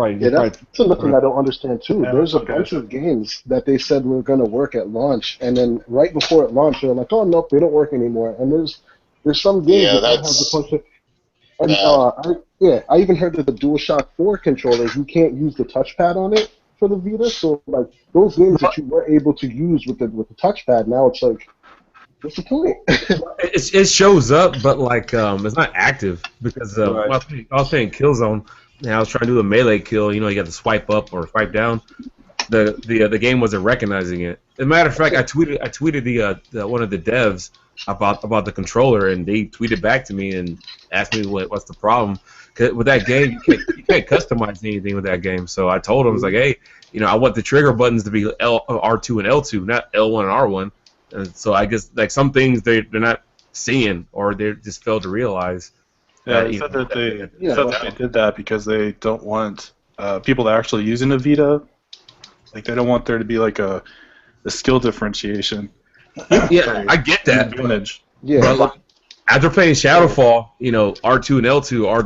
another thing I don't understand too. There's a bunch of games that they said were going to work at launch, and then right before it launched, they're like, "Oh nope, they don't work anymore." And there's some games that have a bunch of. And, I even heard that the DualShock 4 controllers, you can't use the touchpad on it for the Vita. So like those games that you were able to use with the touchpad, now it's like, what's the point? It shows up, but like it's not active because I was playing Killzone. And I was trying to do a melee kill. You got to swipe up or swipe down. The game wasn't recognizing it. As a matter of fact, I tweeted the one of the devs about the controller, and they tweeted back to me and asked me what's the problem. 'Cause with that game, you can't customize anything with that game. So I told them, I was like, hey, I want the trigger buttons to be R2 and L2, not L1 and R1. And so I guess like some things they're not seeing or they just failed to realize. Yeah, they said that they did that because they don't want people that are actually using the Vita. Like they don't want there to be like a skill differentiation. Yeah, I get that. Yeah, After playing Shadowfall, R2 and L2 are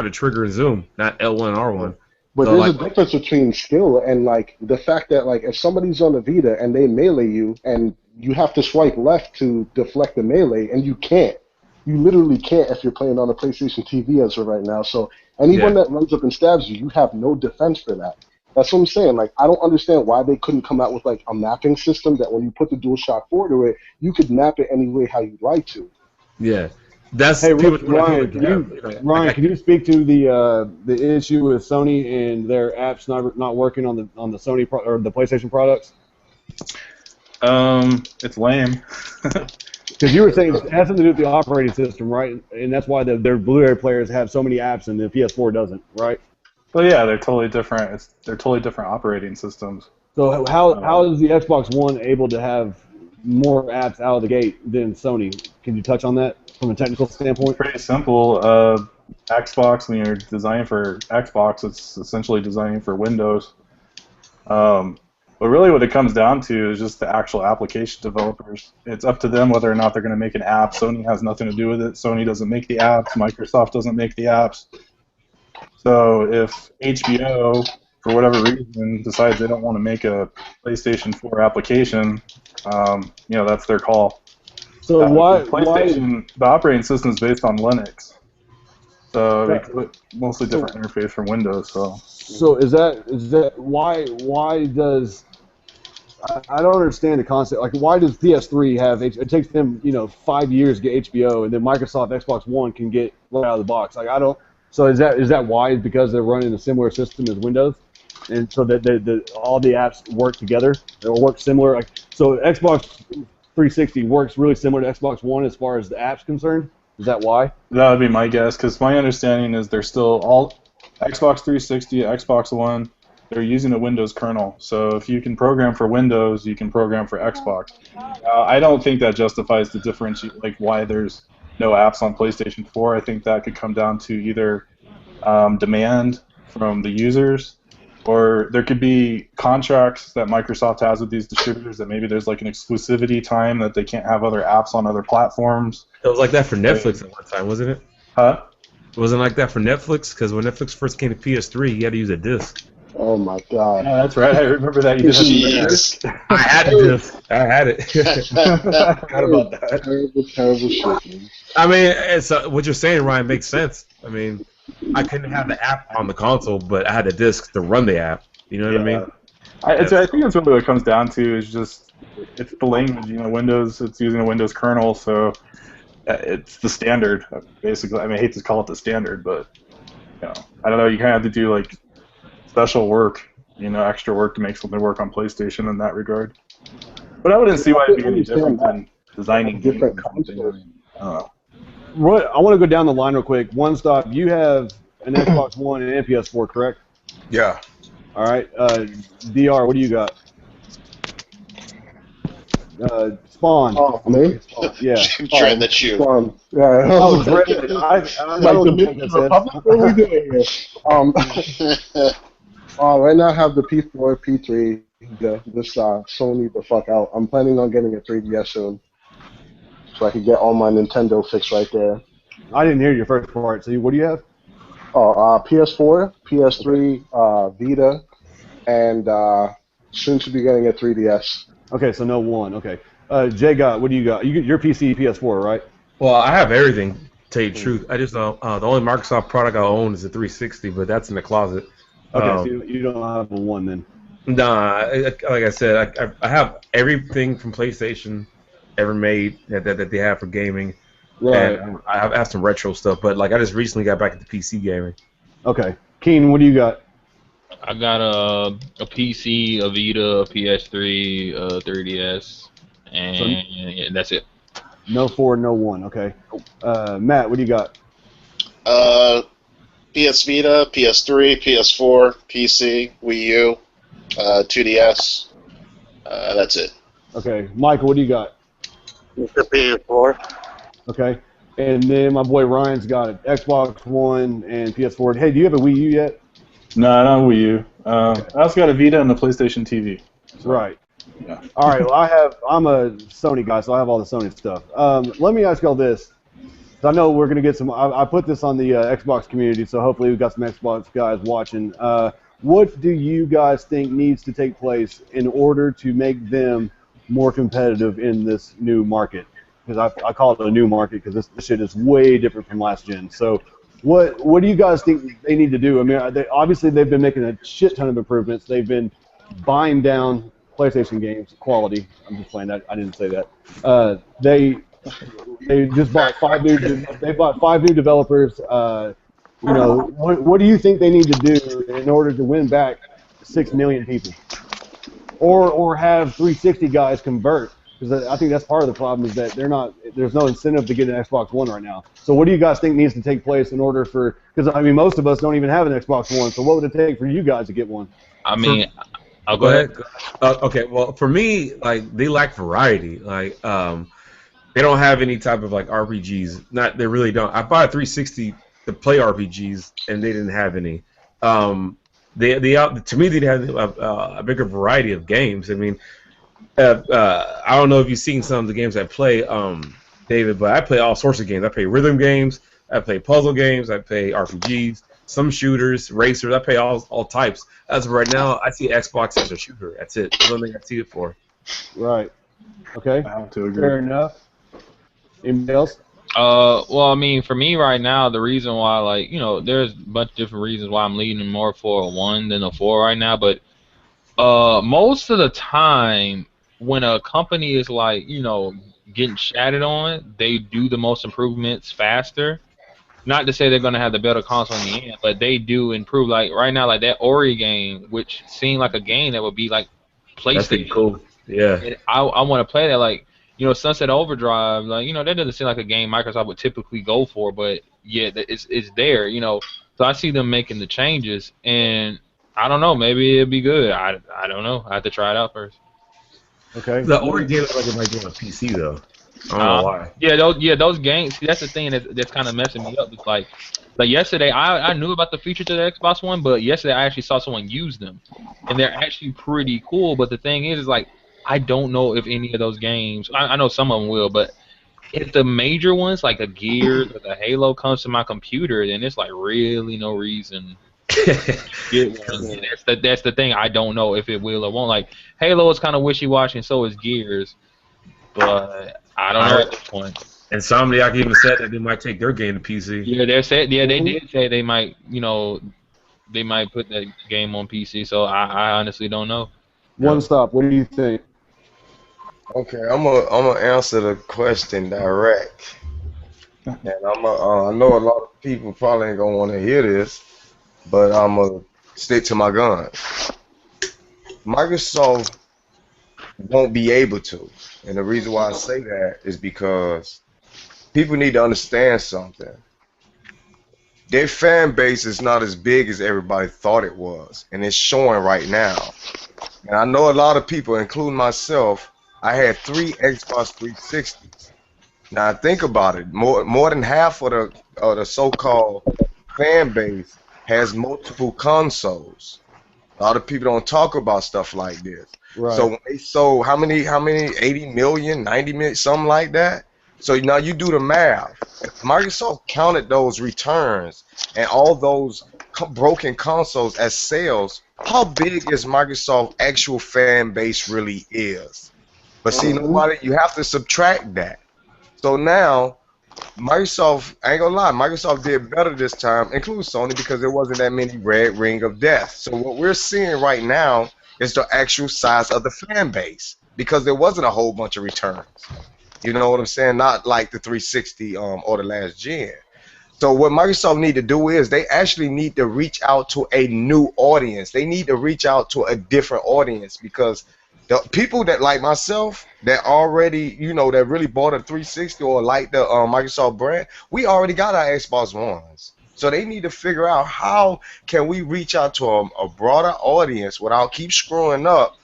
the trigger and zoom, not L1 and R1. But so there's a difference between skill and like the fact that like if somebody's on the Vita and they melee you and you have to swipe left to deflect the melee and you can't. You literally can't if you're playing on a PlayStation TV as of right now. So anyone that runs up and stabs you, you have no defense for that. That's what I'm saying. Like, I don't understand why they couldn't come out with like a mapping system that when you put the DualShock 4 to it, you could map it any way how you'd like to. Yeah. That's Ryan, can you speak to the issue with Sony and their apps not working on the Sony or the PlayStation products? It's lame. Because you were saying it has something to do with the operating system, right? And that's why their Blu-ray players have so many apps and the PS4 doesn't, right? Well, yeah, they're totally different. They're totally different operating systems. So how is the Xbox One able to have more apps out of the gate than Sony? Can you touch on that from a technical standpoint? Pretty simple. Xbox, when you're designing for Xbox, it's essentially designing for Windows. But really what it comes down to is just the actual application developers. It's up to them whether or not they're going to make an app. Sony has nothing to do with it. Sony doesn't make the apps. Microsoft doesn't make the apps. So if HBO, for whatever reason, decides they don't want to make a PlayStation 4 application, that's their call. So the operating system is based on Linux. So it's mostly different interface from Windows. So is that why does I don't understand the concept. Like, why does PS3 have it takes them 5 years to get HBO, and then Microsoft Xbox One can get right out of the box? Like, I don't. So is that why? Is because they're running a similar system as Windows, and so that all the apps work together or work similar. Like, so Xbox 360 works really similar to Xbox One as far as the apps concerned. Is that why? That would be my guess, because my understanding is they're still all Xbox 360, Xbox One. They're using a Windows kernel. So if you can program for Windows, you can program for Xbox. I don't think that justifies the differentiate, like why there's no apps on PlayStation 4. I think that could come down to either demand from the users, or there could be contracts that Microsoft has with these distributors that maybe there's like an exclusivity time that they can't have other apps on other platforms. It was like that for Netflix at one time, wasn't it? Huh? It wasn't like that for Netflix, because when Netflix first came to PS3, you had to use a disc. Oh my God! Yeah, that's right. I remember that. You did have a disc. I had a disc. I had it. I forgot about that. Terrible shit. I mean, what you're saying, Ryan, makes sense. I mean, I couldn't have the app on the console, but I had a disc to run the app. You know what I mean? I think that's really what it comes down to. Is just it's the language. Windows. It's using a Windows kernel, so it's the standard. Basically, I mean, I hate to call it the standard, but I don't know. You kind of have to do like special work, extra work to make something work on PlayStation in that regard. But I wouldn't see why it'd be any different than designing different consoles. I want to go down the line real quick. One stop. You have an Xbox One and an PS4, correct? Yeah. All right. DR, what do you got? Spawn. Oh, me? Yeah. Trend that you. Spawn. Yeah. Oh, Trend. I don't think that's it. What are we doing here? Right now I have the P4, P3, this Sony the fuck out. I'm planning on getting a 3DS soon, so I can get all my Nintendo fix right there. I didn't hear your first part. So what do you have? PS4, PS3, Vita, and soon to be getting a 3DS. Okay, so no one. Okay. J-Got, what do you got? Your PC, PS4, right? Well, I have everything, to tell you the truth. I just the only Microsoft product I own is the 360, but that's in the closet. Okay, so you don't have a one then? Nah, like I said, I have everything from PlayStation ever made that they have for gaming. Right. And I have some retro stuff, but like I just recently got back into PC gaming. Okay. Keen, what do you got? I got a PC, a Vita, a PS3, a 3DS, and that's it. No 4, no 1. Okay. Matt, what do you got? PS Vita, PS3, PS4, PC, Wii U, 2DS. That's it. Okay. Michael, what do you got? The PS4. Okay. And then my boy Ryan's got it. Xbox One and PS4. Hey, do you have a Wii U yet? No, not Wii U. I also got a Vita and a PlayStation TV. So. Right. Yeah. All right. Well, I'm a Sony guy, so I have all the Sony stuff. Let me ask y'all this: I know we're gonna get some. I put this on the Xbox community, so hopefully we've got some Xbox guys watching. What do you guys think needs to take place in order to make them more competitive in this new market? Because I call it a new market because this shit is way different from last gen. So, what do you guys think they need to do? I mean, obviously they've been making a shit ton of improvements. They've been buying down PlayStation games quality. I'm just playing that. I didn't say that. They just bought 5 new. They bought 5 new developers. You know, what do you think they need to do in order to win back 6 million people, or have 360 guys convert? Because I think that's part of the problem is that there's no incentive to get an Xbox One right now. So what do you guys think needs to take place in order for? Because I mean, most of us don't even have an Xbox One. So what would it take for you guys to get one? I mean, I'll go ahead. Okay, well, for me, like they lack variety. Like they don't have any type of like RPGs. They really don't. I bought a 360 to play RPGs, and they didn't have any. To me, they had a bigger variety of games. I mean, I don't know if you've seen some of the games I play, David, but I play all sorts of games. I play rhythm games, I play puzzle games, I play RPGs, some shooters, racers. I play all types. As of right now, I see Xbox as a shooter. That's it. That's the only thing I see it for. Right. Okay. I have to agree. Fair enough. Anybody else? Well, I mean, for me right now, the reason why, like, you know, there's a bunch of different reasons why I'm leaning more for a 1 than a 4 right now, but most of the time, when a company is, like, you know, getting shattered on, they do the most improvements faster. Not to say they're going to have the better console in the end, but they do improve. Like, right now, like, that Ori game, which seemed like a game that would be, like, PlayStation. That's pretty cool. Yeah. And I want to play that, like, you know, Sunset Overdrive, like, you know, that doesn't seem like a game Microsoft would typically go for, but yeah, it's there, you know. So I see them making the changes, and I don't know, maybe it'll be good. I don't know. I have to try it out first. Okay. The Ori game looks like it might be on PC though. I don't know why. Yeah, those games. See, that's the thing that's kind of messing me up. It's like yesterday, I knew about the features of the Xbox One, but yesterday I actually saw someone use them, and they're actually pretty cool. But the thing is like, I don't know if any of those games. I know some of them will, but if the major ones like the Gears or the Halo comes to my computer, then it's like really no reason. That's the thing. I don't know if it will or won't. Like Halo is kind of wishy-washy, and so is Gears, but I don't know at this point. Insomniac even said that they might take their game to PC. Yeah, they did say they might. You know, they might put that game on PC. So I honestly don't know. One stop. What do you think? Okay, I'm gonna answer the question direct, and I know a lot of people probably ain't gonna want to hear this, but I'm gonna stick to my guns. Microsoft won't be able to, and the reason why I say that is because people need to understand something. Their fan base is not as big as everybody thought it was, and it's showing right now. And I know a lot of people, including myself. I had 3 Xbox 360s. Now think about it. More than half of the so-called fan base has multiple consoles. A lot of people don't talk about stuff like this. Right. So when they sold how many 80 million, 90 million, something like that. So now you do the math. If Microsoft counted those returns and all those broken consoles as sales, how big is Microsoft's actual fan base really is? But see, nobody, you have to subtract that. So now, Microsoft, I ain't gonna lie, Microsoft did better this time, including Sony, because there wasn't that many red ring of death. So what we're seeing right now is the actual size of the fan base, because there wasn't a whole bunch of returns. You know what I'm saying? Not like the 360 or the last gen. So what Microsoft need to do is they actually need to reach out to a new audience. They need to reach out to a different audience, because the people that like myself that already, you know, that really bought a 360 or like the Microsoft brand, we already got our Xbox Ones. So they need to figure out how can we reach out to a broader audience without keep screwing up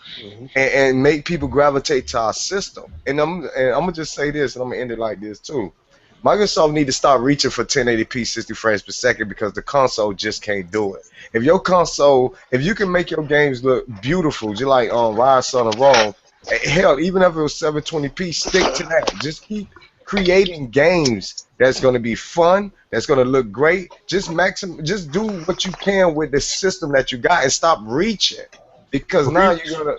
and make people gravitate to our system. And I'm gonna just say this, and I'm gonna end it like this too. Microsoft need to start reaching for 1080p 60 frames per second, because the console just can't do it. If your console, if you can make your games look beautiful, just like Rise, Son of Rome, hell, even if it was 720p, stick to that. Just keep creating games that's going to be fun, that's going to look great. Just do what you can with the system that you got and stop reaching, because now you're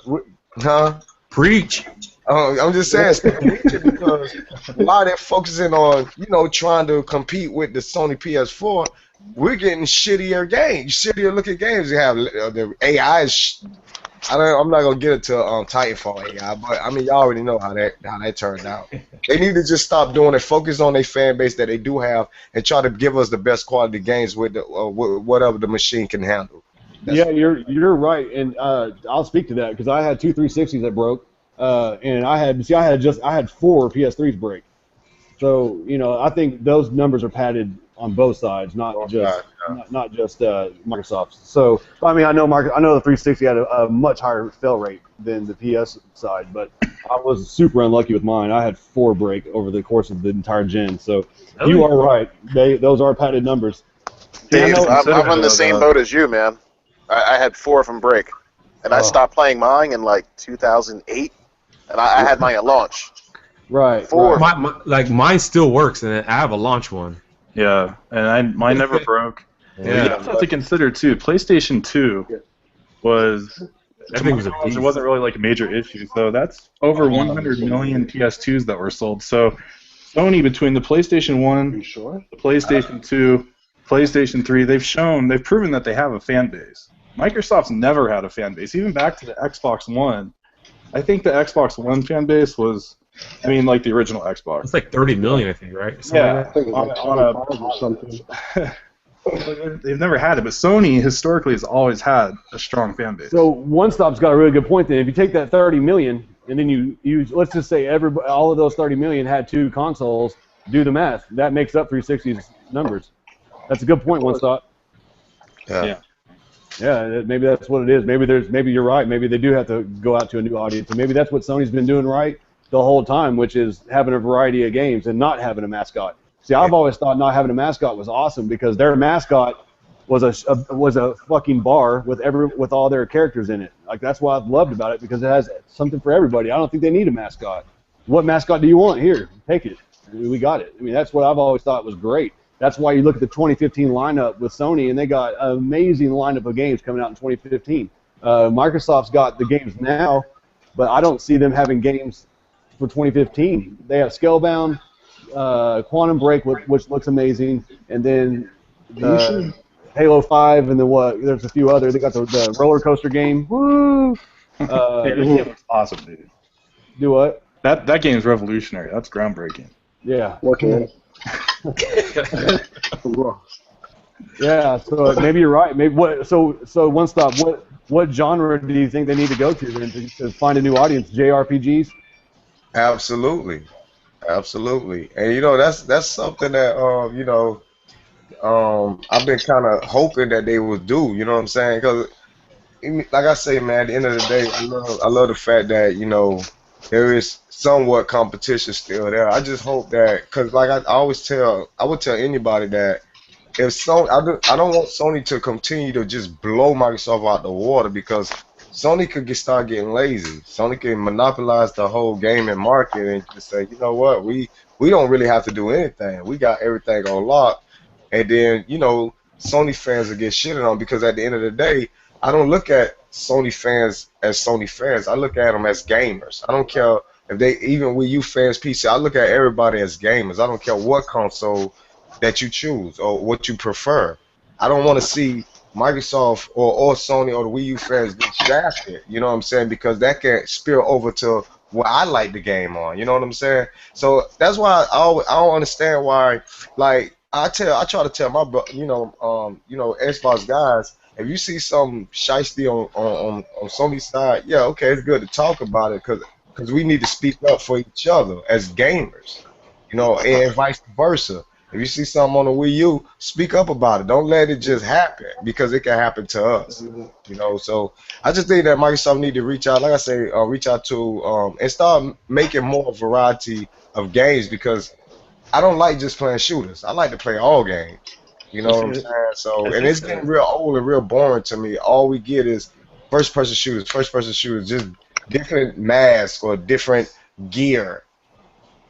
gonna, preach. I'm just saying, stop reaching, because a lot of that focusing on, you know, trying to compete with the Sony PS4. We're getting shittier games, shittier looking games. You have the AI is. I'm not gonna get into Titanfall AI, but I mean, y'all already know how that turned out. They need to just stop doing it. Focus on their fan base that they do have, and try to give us the best quality games with whatever the machine can handle. Yeah, you're right, and I'll speak to that because I had two 360s that broke, and I had 4 PS3s break. So you know, I think those numbers are padded on both sides, not just Microsoft's. So I mean, I know the 360 had a much higher fail rate than the PS side, but I was super unlucky with mine. I had 4 break over the course of the entire gen. So you are right; those are padded numbers. Dave, I'm on the same boat as you, man. I had 4 of them break, and I stopped playing mine in like 2008, and I had mine at launch. Right. 4. Like mine still works, and I have a launch one. Yeah, and mine never broke. Yeah. You also have to consider too. PlayStation 2 was. I think it wasn't really like a major issue. So that's over 100 million PS2s that were sold. So Sony, between the PlayStation 1, the PlayStation 2, PlayStation 3, they've proven that they have a fan base. Microsoft's never had a fan base. Even back to the Xbox One, I think the Xbox One fan base was, I mean, like the original Xbox. It's like 30 million, I think, right? I think it's like 25 or something. They've never had it, but Sony historically has always had a strong fan base. So One Stop's got a really good point then. If you take that 30 million and then you let's just say all of those 30 million had 2 consoles, do the math. That makes up 360's numbers. That's a good point, One Stop. Yeah. Yeah, maybe that's what it is. Maybe you're right. Maybe they do have to go out to a new audience, and maybe that's what Sony's been doing right the whole time, which is having a variety of games and not having a mascot. See, I've always thought not having a mascot was awesome because their mascot was a fucking bar with all their characters in it. Like that's what I've loved about it because it has something for everybody. I don't think they need a mascot. What mascot do you want? Here, take it. We got it. I mean, that's what I've always thought was great. That's why you look at the 2015 lineup with Sony, and they got an amazing lineup of games coming out in 2015. Microsoft's got the games now, but I don't see them having games for 2015. They have Scalebound, Quantum Break, which looks amazing, and then Halo 5, and then what? There's a few others. They got the roller coaster game. Woo! That game looks awesome, dude. Do what? That game is revolutionary. That's groundbreaking. Yeah. Okay. Yeah, so maybe you're right. Maybe so One Stop. What genre do you think they need to go to then to find a new audience? JRPGs? Absolutely. And you know that's something that I've been kind of hoping that they would do. You know what I'm saying? Because like I say, man, at the end of the day, I love the fact that there is somewhat competition still there. I just hope that, because like I would tell anybody that if Sony, I don't want Sony to continue to just blow Microsoft out the water, because Sony could start getting lazy. Sony can monopolize the whole gaming market and just say, you know what, we don't really have to do anything. We got everything on lock, and then Sony fans will get shitted on, because at the end of the day, I don't look at Sony fans as Sony fans. I look at them as gamers. I don't care if they, even Wii U fans, PC, I look at everybody as gamers. I don't care what console that you choose or what you prefer. I don't want to see Microsoft or Sony or the Wii U fans get shafted, you know what I'm saying, because that can spill over to what I like the game on, you know what I'm saying? So that's why I don't understand why, like, I try to tell my Xbox guys, if you see some shiesty on Sony's side, yeah, okay, it's good to talk about it, because we need to speak up for each other as gamers, and vice versa. If you see something on the Wii U, speak up about it. Don't let it just happen, because it can happen to us. So I just think that Microsoft need to reach out, like I say, reach out to and start making more variety of games, because I don't like just playing shooters. I like to play all games. You know what I'm saying? So, and it's getting real old and real boring to me. All we get is first-person shooters, just different masks or different gear.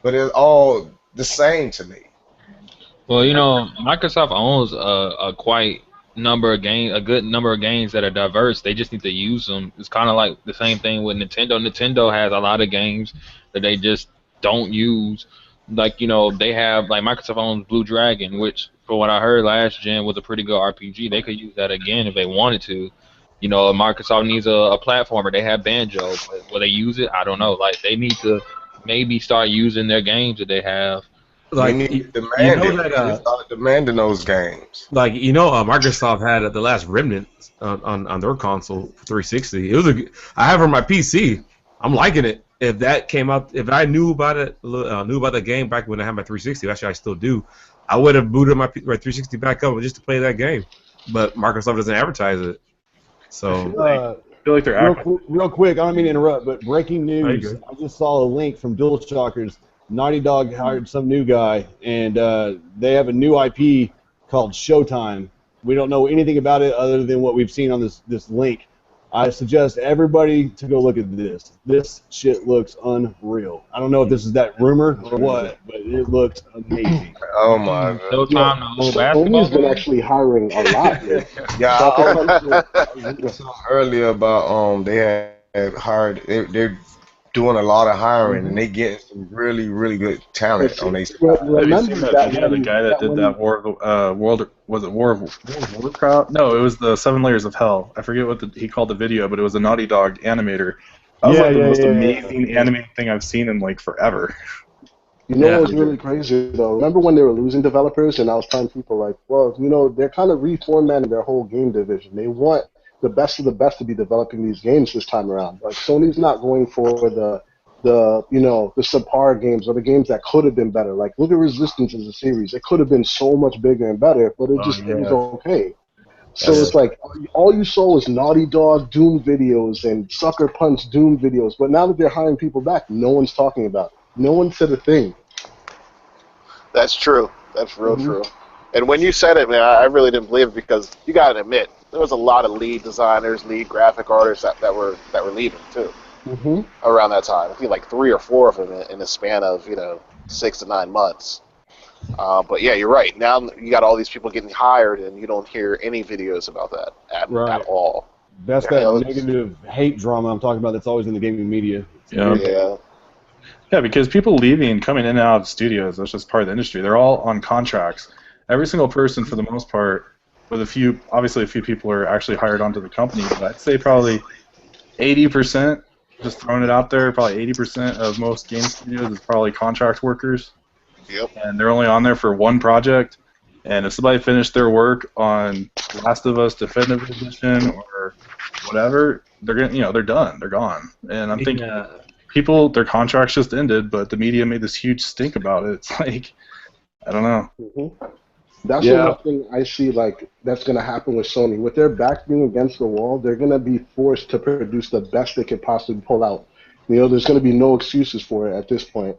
But it's all the same to me. Well, you know, Microsoft owns a quite number of games, a good number of games that are diverse. They just need to use them. It's kind of like the same thing with Nintendo. Nintendo has a lot of games that they just don't use. Like, you know, they have, like, Microsoft owns Blue Dragon, which, for what I heard last gen, was a pretty good RPG. They could use that again if they wanted to. You know, Microsoft needs a platformer. They have Banjo, but will they use it? I don't know. Like, they need to maybe start using their games that they have. Like, start demanding those games. Like, you know, Microsoft had the last Remnant on their console, 360. It was I have it on my PC. I'm liking it. If that came out, if I knew about it, knew about the game back when I had my 360, actually I still do, I would have booted my 360 back up just to play that game. But Microsoft doesn't advertise it, so. I feel like they're real quick. I don't mean to interrupt, but breaking news! I just saw a link from DualShockers. Naughty Dog hired some new guy, and they have a new IP called Showtime. We don't know anything about it other than what we've seen on this link. I suggest everybody to go look at this. This shit looks unreal. I don't know if this is that rumor or what, but it looks amazing. Oh my god. Showtime, the whole basketball Sony's been actually hiring a lot. Yeah, I was earlier about they had hired. They're doing a lot of hiring, and they get some really, really good talent on these. Remember the guy that did that was it War of Warcraft? No, it was the 7 Layers of Hell. I forget what he called the video, but it was a Naughty Dog animator. That was the most amazing animating thing I've seen in like forever. You know what's really crazy though? Remember when they were losing developers, and I was telling people like, well, you know, they're kind of reformatting their whole game division. They want the best of the best to be developing these games this time around. Like, Sony's not going for the you know, the subpar games or the games that could have been better. Like, look at Resistance as a series. It could have been so much bigger and better, but it was okay. So it's like all you saw was Naughty Dog Doom videos and Sucker Punch Doom videos, but now that they're hiring people back, no one's talking about it. No one said a thing. That's true. That's real true. And when you said it, man, I really didn't believe it, because you got to admit there was a lot of lead designers, lead graphic artists that were leaving too around that time. I think like 3 or 4 of them in the span of 6 to 9 months. But yeah, you're right. Now you got all these people getting hired, and you don't hear any videos about that at all. That's that negative hate drama I'm talking about. That's always in the gaming media. Yeah, because people leaving and coming in and out of studios, that's just part of the industry. They're all on contracts. Every single person, for the most part, with obviously a few people are actually hired onto the company, but I'd say probably 80%, just throwing it out there, probably 80% of most game studios is probably contract workers. Yep. And they're only on there for one project. And if somebody finished their work on Last of Us Definitive Edition or whatever, they're done. They're gone. And I'm thinking people, their contracts just ended, but the media made this huge stink about it. It's like, I don't know. That's one thing I see like that's going to happen with Sony. With their back being against the wall, they're going to be forced to produce the best they could possibly pull out. There's going to be no excuses for it at this point.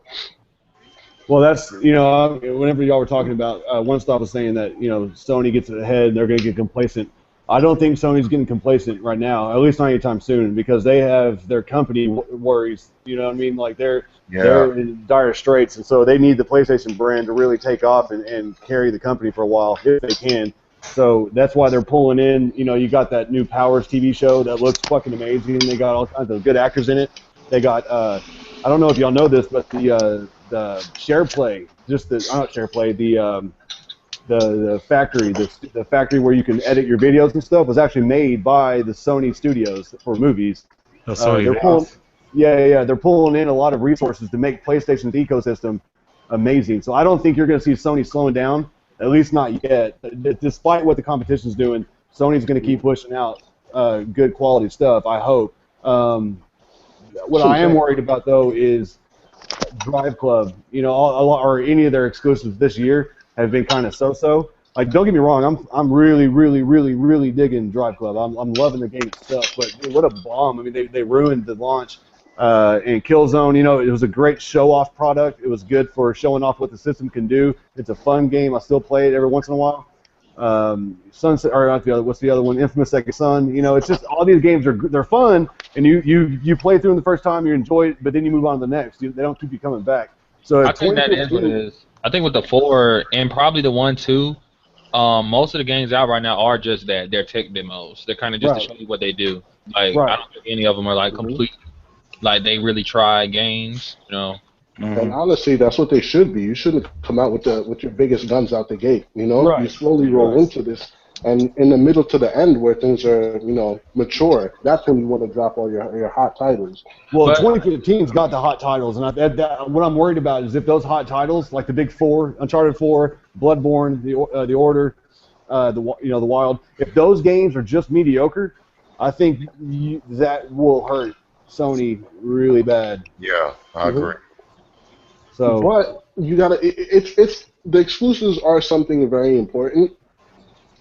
Well, that's, whenever y'all were talking about, One Stop was saying that, Sony gets ahead and they're going to get complacent. I don't think Sony's getting complacent right now, at least not anytime soon, because they have their company worries. You know what I mean? Like, they're in dire straits, and so they need the PlayStation brand to really take off and carry the company for a while, if they can. So that's why they're pulling in, you got that new Powers TV show that looks fucking amazing. They got all kinds of good actors in it. They got, I don't know if y'all know this, but the SharePlay, not SharePlay, the factory, the factory where you can edit your videos and stuff was actually made by the Sony studios for movies. They're pulling in a lot of resources to make PlayStation's ecosystem amazing. So I don't think you're going to see Sony slowing down, at least not yet. Despite what the competition's doing, Sony's going to keep pushing out good quality stuff, I hope. What I am worried about, though, is Drive Club. Or any of their exclusives this year have been kind of so-so. Like, don't get me wrong, I'm really, really, really, really digging Drive Club. I'm loving the game itself, but dude, what a bomb! I mean, they ruined the launch. And Killzone, it was a great show-off product. It was good for showing off what the system can do. It's a fun game. I still play it every once in a while. Sunset, or not the other. What's the other one? Infamous Second Son. It's just all these games they're fun, and you play through them the first time, you enjoy it, but then you move on to the next. They don't keep you coming back. So I think that is what it is. I think with the 4 and probably the 1 too, most of the games out right now are just that. They're tech demos. They're kind of just to show you what they do. Like I don't think any of them are like complete. Like they really try games, you know. And honestly, that's what they should be. You shouldn't come out with your biggest guns out the gate. You know, you slowly roll into this, and in the middle to the end where things are, you know, mature. That's when you want to drop all your hot titles. Well, 2015's got the hot titles, and what I'm worried about is if those hot titles, like the big 4, Uncharted 4, Bloodborne, the Order, the Wild, if those games are just mediocre, I think that will hurt Sony really bad. Yeah, I agree. So, but you gotta. It's the exclusives are something very important.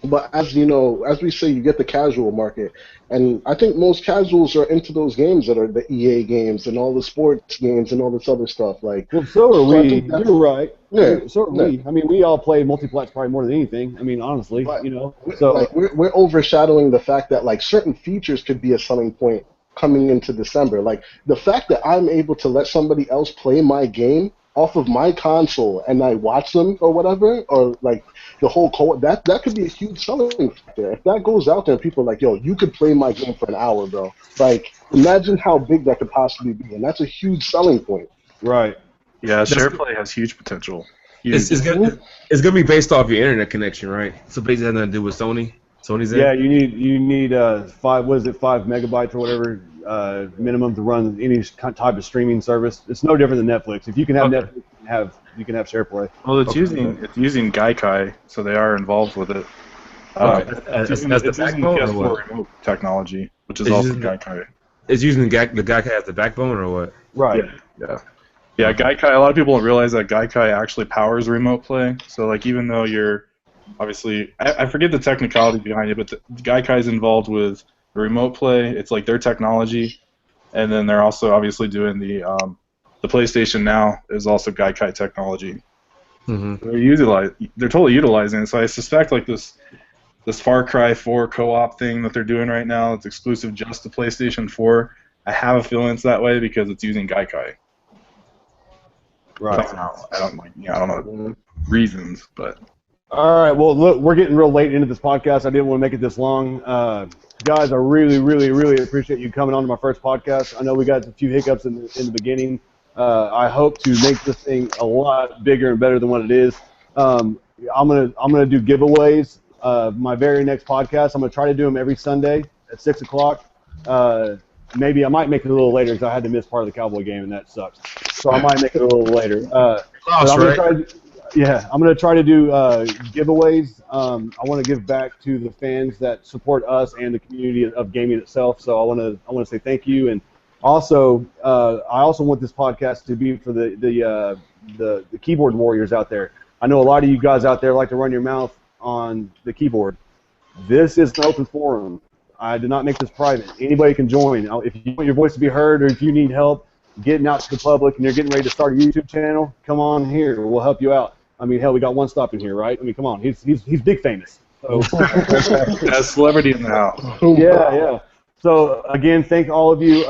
But as you know, as we say, you get the casual market, and I think most casuals are into those games that are the EA games and all the sports games and all this other stuff. Like, well, so are we. You're right. Yeah, so are we. I mean, we all play multi-plat probably more than anything. I mean, honestly, you know. So like we're overshadowing the fact that like certain features could be a selling point coming into December. Like the fact that I'm able to let somebody else play my game off of my console and I watch them or whatever, or like the whole that could be a huge selling factor. If that goes out there and people are like, yo, you could play my game for an hour, bro. Like, imagine how big that could possibly be, and that's a huge selling point. Right. Yeah, SharePlay has huge potential. Huge. It's gonna be based off your internet connection, right? So basically, has nothing to do with Sony. Sony's in. Yeah, you need 5 megabytes or whatever minimum to run any type of streaming service. It's no different than Netflix. If you can have Netflix, you can have SharePlay. Well, it's using Gaikai, so they are involved with it. It's using PS4 remote technology, which is also Gaikai. It's using the Gaikai as the backbone, or what? Right. Yeah, Gaikai. A lot of people don't realize that Gaikai actually powers remote play. So, like, even though you're obviously, I forget the technicality behind it, but Gaikai is involved with the remote play. It's like their technology, and then they're also obviously doing the PlayStation Now is also Gaikai technology. Mm-hmm. They're totally utilizing it. So I suspect like this Far Cry 4 co-op thing that they're doing right now, it's exclusive just to PlayStation 4. I have a feeling it's that way because it's using Gaikai. Right. I don't know reasons, but. All right. Well, look, we're getting real late into this podcast. I didn't want to make it this long. Guys, I really, really, really appreciate you coming on to my first podcast. I know we got a few hiccups in the beginning. I hope to make this thing a lot bigger and better than what it is. I'm gonna do giveaways. My very next podcast, I'm gonna try to do them every Sunday at 6 o'clock. Maybe I might make it a little later because I had to miss part of the Cowboy game and that sucks. So I might make it a little later. I'm gonna try to do giveaways. I want to give back to the fans that support us and the community of gaming itself. So I want to say thank you, and also I also want this podcast to be for the keyboard warriors out there. I know a lot of you guys out there like to run your mouth on the keyboard. This is an open forum. I did not make this private. Anybody can join. If you want your voice to be heard, or if you need help getting out to the public and you're getting ready to start a YouTube channel, come on here. We'll help you out. I mean, hell, we got One Stop in here, right? I mean, come on. He's big famous. So. A celebrity in the house. Yeah. So, again, thank all of you.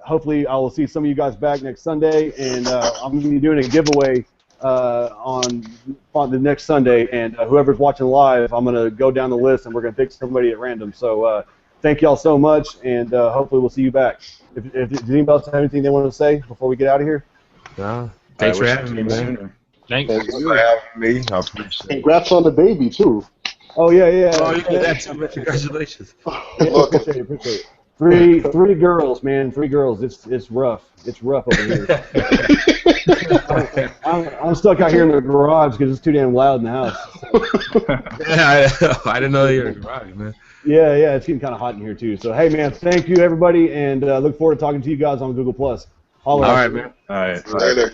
Hopefully, I will see some of you guys back next Sunday, and I'm going to be doing a giveaway on the next Sunday, and whoever's watching live, I'm going to go down the list, and we're going to pick somebody at random. So, thank y'all so much, and hopefully we'll see you back. If does anybody else have anything they want to say before we get out of here? Thanks for having me, man. Thanks for having me. I appreciate it. Congrats on the baby, too. Oh, yeah. Oh, you did that too. Congratulations. Appreciate it. Three girls, man. 3 girls. It's rough. It's rough over here. I'm stuck out here in the garage because it's too damn loud in the house. Yeah, I didn't know you were in the garage, man. Yeah, it's getting kind of hot in here too. So hey, man, thank you everybody, and look forward to talking to you guys on Google Plus. All right, man. All right. Later.